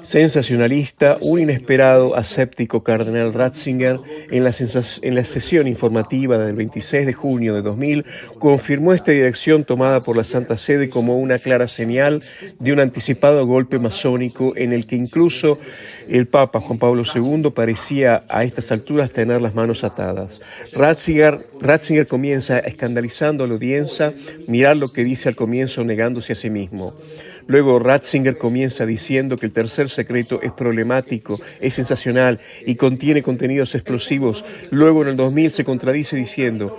sensacionalista, un inesperado aséptico cardenal Ratzinger, en la sesión informativa del 26 de junio de 2000, confirmó esta dirección tomada por la Santa Sede como una clara señal de un anticipado golpe masónico en el que incluso el Papa Juan Pablo II parecía a estas alturas tener las manos atadas. Ratzinger comienza escandalizando a la audiencia, mirar lo que dice al comienzo negándose a sí mismo. Luego Ratzinger comienza diciendo que el tercer secreto es problemático, es sensacional y contiene contenidos explosivos. Luego en el 2000 se contradice diciendo: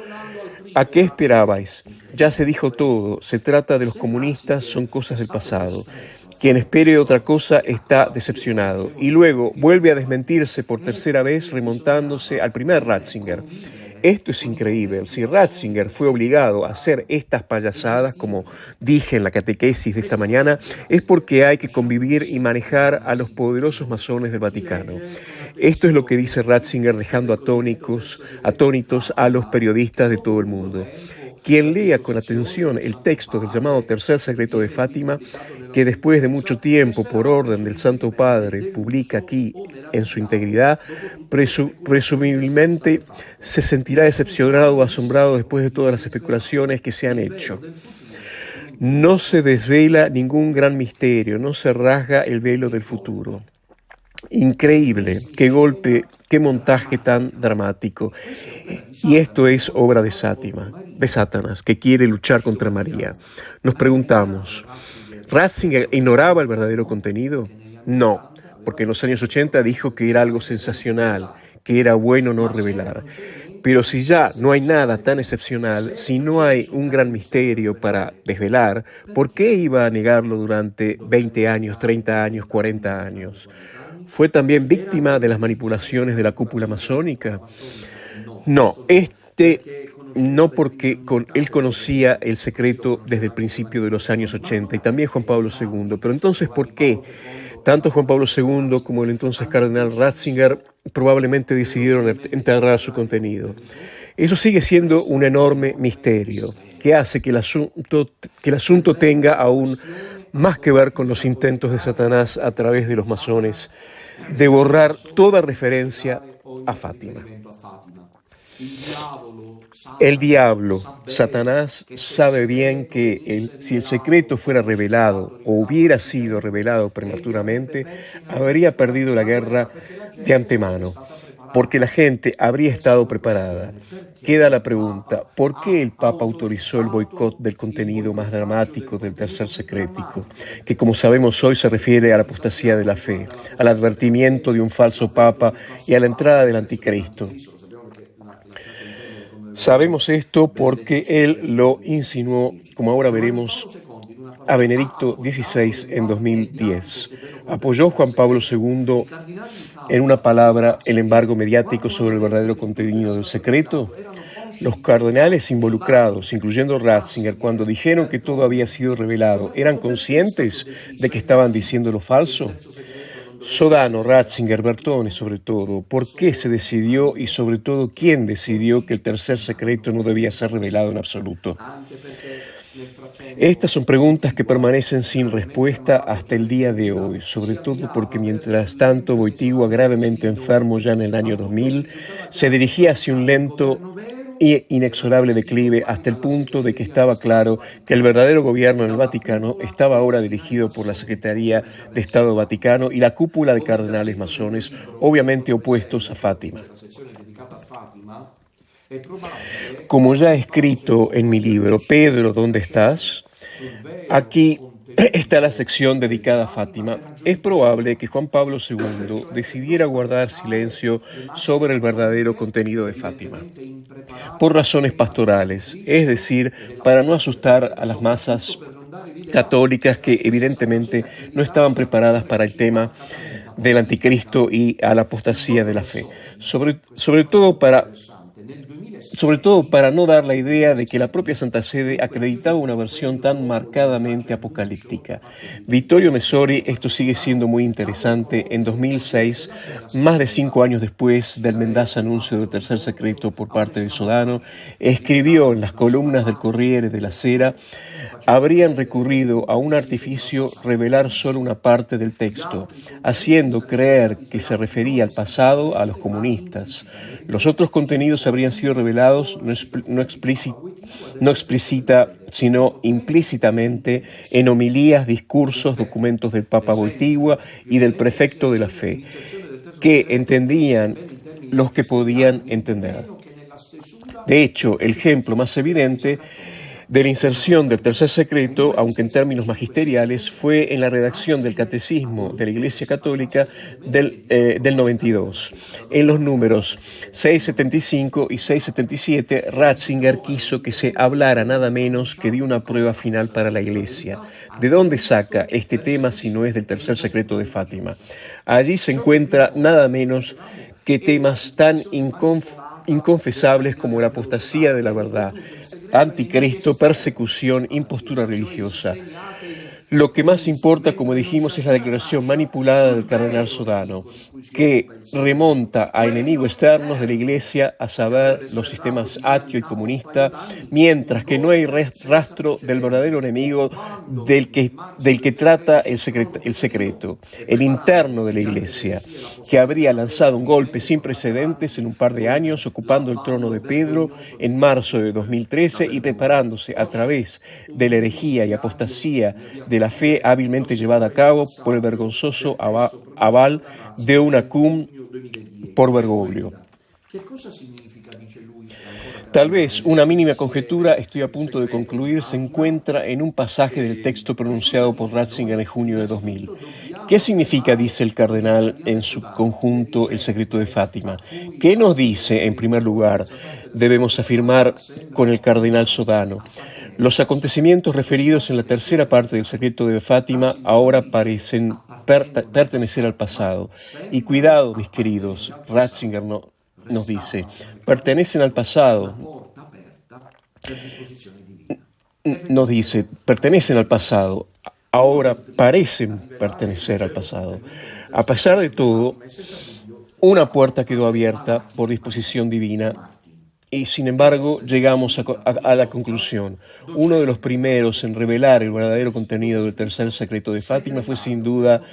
¿a qué esperabais? Ya se dijo todo, se trata de los comunistas, son cosas del pasado. Quien espere otra cosa está decepcionado. Y luego vuelve a desmentirse por tercera vez remontándose al primer Ratzinger. Esto es increíble. Si Ratzinger fue obligado a hacer estas payasadas, como dije en la catequesis de esta mañana, es porque hay que convivir y manejar a los poderosos masones del Vaticano. Esto es lo que dice Ratzinger, dejando atónitos a los periodistas de todo el mundo. Quien lea con atención el texto del llamado Tercer Secreto de Fátima, que después de mucho tiempo, por orden del Santo Padre, publica aquí en su integridad, presumiblemente se sentirá decepcionado o asombrado después de todas las especulaciones que se han hecho. No se desvela ningún gran misterio, no se rasga el velo del futuro. Increíble, qué golpe, qué montaje tan dramático. Y esto es obra de Satanás, que quiere luchar contra María. Nos preguntamos, ¿Ratzinger ignoraba el verdadero contenido? No, porque en los años 80 dijo que era algo sensacional, que era bueno no revelar. Pero si ya no hay nada tan excepcional, si no hay un gran misterio para desvelar, ¿por qué iba a negarlo durante 20 años, 30 años, 40 años? ¿Fue también víctima de las manipulaciones de la cúpula masónica? No, no, porque él conocía el secreto desde el principio de los años 80 y también Juan Pablo II. Pero entonces, ¿por qué? Tanto Juan Pablo II como el entonces cardenal Ratzinger probablemente decidieron enterrar su contenido. Eso sigue siendo un enorme misterio que hace que el asunto tenga aún más que ver con los intentos de Satanás a través de los masones de borrar toda referencia a Fátima. El diablo, Satanás, sabe bien que si el secreto fuera revelado o hubiera sido revelado prematuramente, habría perdido la guerra de antemano, porque la gente habría estado preparada. Queda la pregunta, ¿por qué el Papa autorizó el boicot del contenido más dramático del tercer secreto, que como sabemos hoy se refiere a la apostasía de la fe, al advertimiento de un falso Papa y a la entrada del anticristo? Sabemos esto porque él lo insinuó, como ahora veremos, a Benedicto XVI en 2010. Apoyó Juan Pablo II en una palabra el embargo mediático sobre el verdadero contenido del secreto. Los cardenales involucrados, incluyendo Ratzinger, cuando dijeron que todo había sido revelado, ¿eran conscientes de que estaban diciendo lo falso? Sodano, Ratzinger, Bertone sobre todo, ¿por qué se decidió y sobre todo quién decidió que el tercer secreto no debía ser revelado en absoluto? Estas son preguntas que permanecen sin respuesta hasta el día de hoy, sobre todo porque mientras tanto Wojtyła, gravemente enfermo ya en el año 2000, se dirigía hacia un lento e inexorable declive hasta el punto de que estaba claro que el verdadero gobierno en el Vaticano estaba ahora dirigido por la Secretaría de Estado Vaticano y la cúpula de cardenales masones, obviamente opuestos a Fátima. Como ya he escrito en mi libro, Pedro, ¿dónde estás? Aquí está la sección dedicada a Fátima. Es probable que Juan Pablo II decidiera guardar silencio sobre el verdadero contenido de Fátima, por razones pastorales, es decir, para no asustar a las masas católicas que evidentemente no estaban preparadas para el tema del anticristo y a la apostasía de la fe. Sobre todo para sobre todo para no dar la idea de que la propia Santa Sede acreditaba una versión tan marcadamente apocalíptica. Vittorio Messori, esto sigue siendo muy interesante, en 2006, más de 5 años después del mendaz anuncio del tercer secreto por parte de Sodano, escribió en las columnas del Corriere della Sera: habrían recurrido a un artificio revelar solo una parte del texto, haciendo creer que se refería al pasado a los comunistas. Los otros contenidos habrían sido revelados no explícita, sino implícitamente en homilías, discursos, documentos del Papa Wojtyła y del prefecto de la fe, que entendían los que podían entender. De hecho, el ejemplo más evidente de la inserción del tercer secreto, aunque en términos magisteriales, fue en la redacción del Catecismo de la Iglesia Católica del 92. En los números 675 y 677, Ratzinger quiso que se hablara nada menos que de una prueba final para la Iglesia. ¿De dónde saca este tema si no es del tercer secreto de Fátima? Allí se encuentra nada menos que temas tan inconfesables como la apostasía de la verdad, anticristo, persecución, impostura religiosa. Lo que más importa, como dijimos, es la declaración manipulada del cardenal Sodano, que remonta a enemigos externos de la Iglesia, a saber, los sistemas ateo y comunista, mientras que no hay rastro del verdadero enemigo del que trata el secreto, el interno de la Iglesia, que habría lanzado un golpe sin precedentes en un par de años, ocupando el trono de Pedro en marzo de 2013 y preparándose a través de la herejía y apostasía de la fe hábilmente llevada a cabo por el vergonzoso aval de una cum por Bergoglio. Tal vez una mínima conjetura, estoy a punto de concluir, se encuentra en un pasaje del texto pronunciado por Ratzinger en junio de 2000. ¿Qué significa, dice el cardenal, en su conjunto, el secreto de Fátima? ¿Qué nos dice, en primer lugar, debemos afirmar con el cardenal Sodano? Los acontecimientos referidos en la tercera parte del secreto de Fátima ahora parecen pertenecer al pasado. Y cuidado, mis queridos, Ratzinger nos dice, pertenecen al pasado. Nos dice, pertenecen al pasado, ahora parecen pertenecer al pasado. A pesar de todo, una puerta quedó abierta por disposición divina. Y sin embargo, llegamos a la conclusión. Uno de los primeros en revelar el verdadero contenido del tercer secreto de Fátima fue sin duda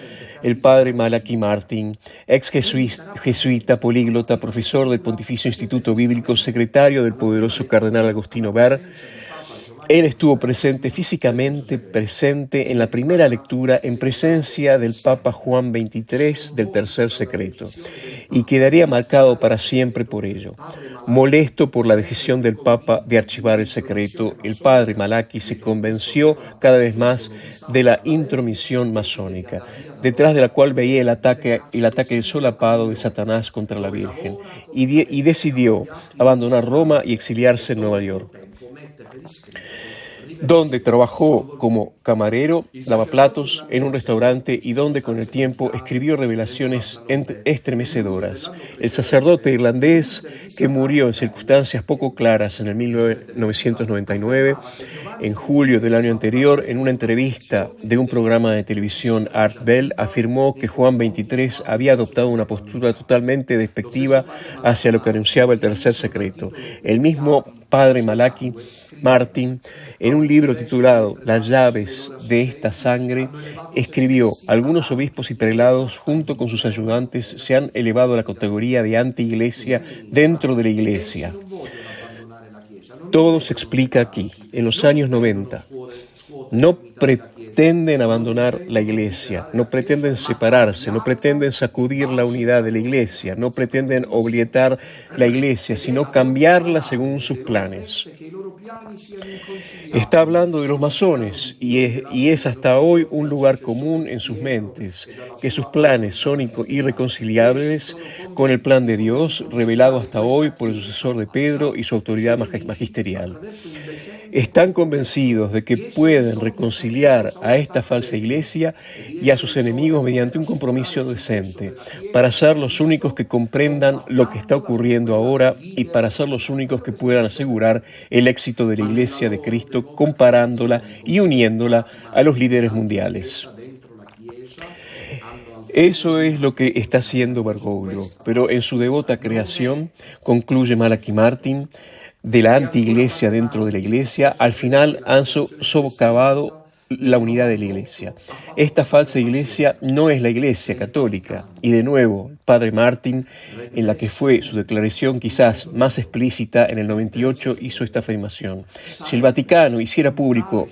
el padre Malachi Martin, ex jesuita, políglota, profesor del Pontificio Instituto Bíblico, secretario del poderoso cardenal Agostino Ber. Él estuvo físicamente presente en la primera lectura en presencia del Papa Juan XXIII del tercer secreto, y quedaría marcado para siempre por ello. Molesto por la decisión del Papa de archivar el secreto, el padre Malachi se convenció cada vez más de la intromisión masónica, detrás de la cual veía el ataque solapado de Satanás contra la Virgen, y decidió abandonar Roma y exiliarse en Nueva York, donde trabajó como camarero, lavaplatos en un restaurante y donde con el tiempo escribió revelaciones estremecedoras. El sacerdote irlandés, que murió en circunstancias poco claras en el 1999, en julio del año anterior, en una entrevista de un programa de televisión, Art Bell, afirmó que Juan XXIII había adoptado una postura totalmente despectiva hacia lo que anunciaba el tercer secreto. El mismo padre Malachi Martin, en un libro titulado Las llaves de esta sangre, escribió: algunos obispos y prelados, junto con sus ayudantes, se han elevado a la categoría de anti-iglesia dentro de la iglesia. Todo se explica aquí. En los años 90, no pretenden abandonar la iglesia, no pretenden separarse, no pretenden sacudir la unidad de la iglesia, no pretenden obligetar la iglesia, sino cambiarla según sus planes. Está hablando de los masones y es hasta hoy un lugar común en sus mentes, que sus planes son irreconciliables con el plan de Dios, revelado hasta hoy por el sucesor de Pedro y su autoridad magisterial. material. Están convencidos de que pueden reconciliar a esta falsa iglesia y a sus enemigos mediante un compromiso decente, para ser los únicos que comprendan lo que está ocurriendo ahora y para ser los únicos que puedan asegurar el éxito de la Iglesia de Cristo comparándola y uniéndola a los líderes mundiales. Eso es lo que está haciendo Bergoglio, pero en su devota creación, concluye Malachi Martin, de la anti-iglesia dentro de la iglesia, al final han socavado la unidad de la iglesia. Esta falsa iglesia no es la iglesia católica. Y de nuevo, el padre Martin, en la que fue su declaración quizás más explícita en el 98, hizo esta afirmación. Si el Vaticano hiciera público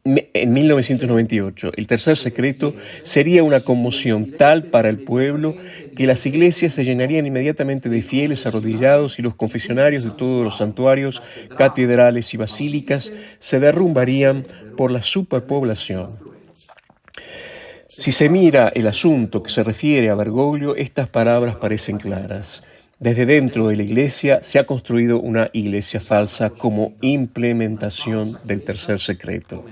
en 1998 el tercer secreto, sería una conmoción tal para el pueblo que las iglesias se llenarían inmediatamente de fieles arrodillados y los confesionarios de todos los santuarios, catedrales y basílicas se derrumbarían por la superpoblación. Si se mira el asunto que se refiere a Bergoglio, estas palabras parecen claras. Desde dentro de la iglesia se ha construido una iglesia falsa como implementación del tercer secreto.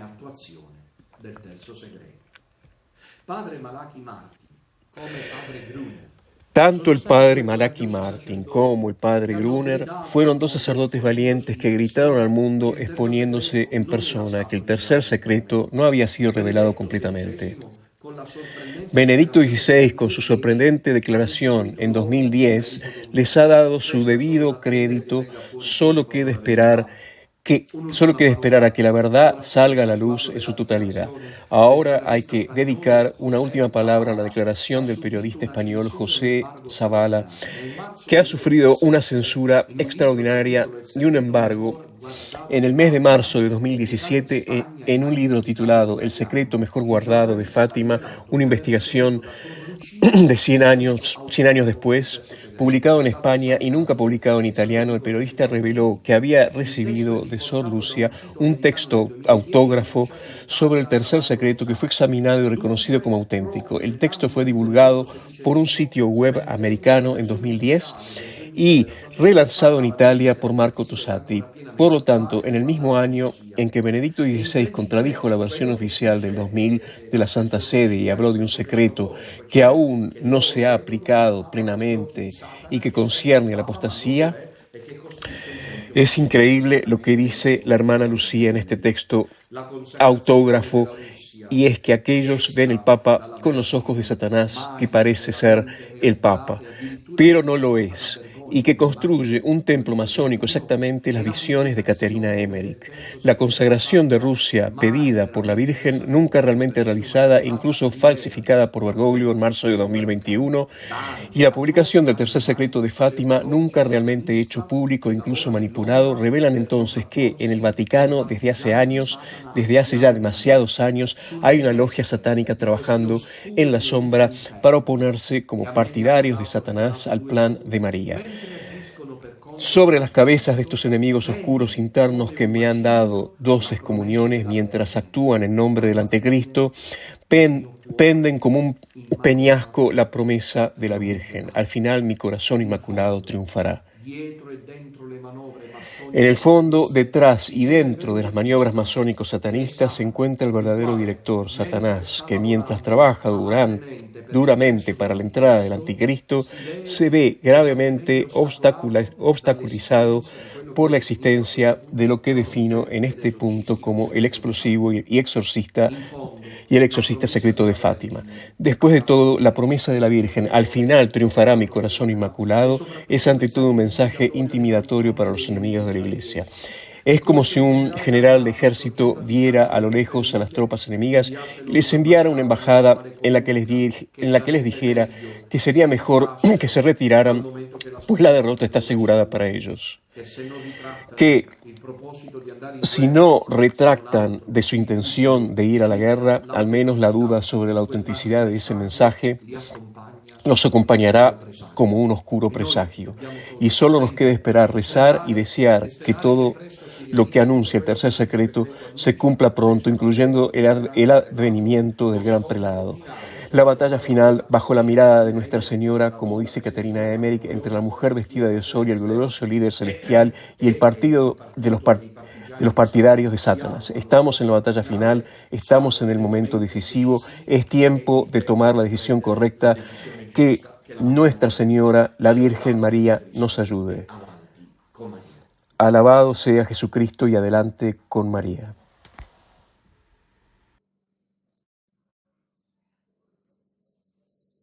Tanto el padre Malachi Martin como el padre Gruner fueron dos sacerdotes valientes que gritaron al mundo exponiéndose en persona que el tercer secreto no había sido revelado completamente. Benedicto XVI, con su sorprendente declaración en 2010, les ha dado su debido crédito. Solo queda esperar a que la verdad salga a la luz en su totalidad. Ahora hay que dedicar una última palabra a la declaración del periodista español José Zavala, que ha sufrido una censura extraordinaria y un embargo en el mes de marzo de 2017 en un libro titulado El secreto mejor guardado de Fátima, una investigación de 100 años después, publicado en España y nunca publicado en italiano. El periodista reveló que había recibido de Sor Lucia un texto autógrafo sobre el tercer secreto que fue examinado y reconocido como auténtico. El texto fue divulgado por un sitio web americano en 2010 y relanzado en Italia por Marco Tosatti. Por lo tanto, en el mismo año en que Benedicto XVI contradijo la versión oficial del 2000 de la Santa Sede y habló de un secreto que aún no se ha aplicado plenamente y que concierne a la apostasía, es increíble lo que dice la hermana Lucía en este texto autógrafo, y es que aquellos ven el Papa con los ojos de Satanás, que parece ser el Papa, pero no lo es, y que construye un templo masónico, exactamente las visiones de Caterina Emmerich. La consagración de Rusia pedida por la Virgen, nunca realmente realizada, incluso falsificada por Bergoglio en marzo de 2021, y la publicación del tercer secreto de Fátima, nunca realmente hecho público, incluso manipulado, revelan entonces que en el Vaticano, desde hace ya demasiados años, hay una logia satánica trabajando en la sombra para oponerse como partidarios de Satanás al plan de María. Sobre las cabezas de estos enemigos oscuros internos que me han dado 12 excomuniones mientras actúan en nombre del anticristo, penden como un peñasco la promesa de la Virgen. Al final mi corazón inmaculado triunfará. En el fondo, detrás y dentro de las maniobras masónicos satanistas se encuentra el verdadero director, Satanás, que mientras trabaja duramente para la entrada del anticristo, se ve gravemente obstaculizado por la existencia de lo que defino en este punto como el explosivo y el exorcista secreto de Fátima. Después de todo, la promesa de la Virgen, al final triunfará mi corazón inmaculado, es ante todo un mensaje intimidatorio para los enemigos de la Iglesia. Es como si un general de ejército viera a lo lejos a las tropas enemigas y les enviara una embajada en la que les dijera que sería mejor que se retiraran, pues la derrota está asegurada para ellos. Que si no retractan de su intención de ir a la guerra, al menos la duda sobre la autenticidad de ese mensaje nos acompañará como un oscuro presagio. Y solo nos queda esperar, rezar y desear que todo lo que anuncia el tercer secreto se cumpla pronto, incluyendo el advenimiento del gran prelado. La batalla final, bajo la mirada de Nuestra Señora, como dice Caterina Emmerich, entre la mujer vestida de sol y el glorioso líder celestial y el partido de los partidarios de Satanás. Estamos en la batalla final, estamos en el momento decisivo, es tiempo de tomar la decisión correcta, que Nuestra Señora, la Virgen María, nos ayude. avanti con Maria. Alabado sea Jesucristo y adelante con María.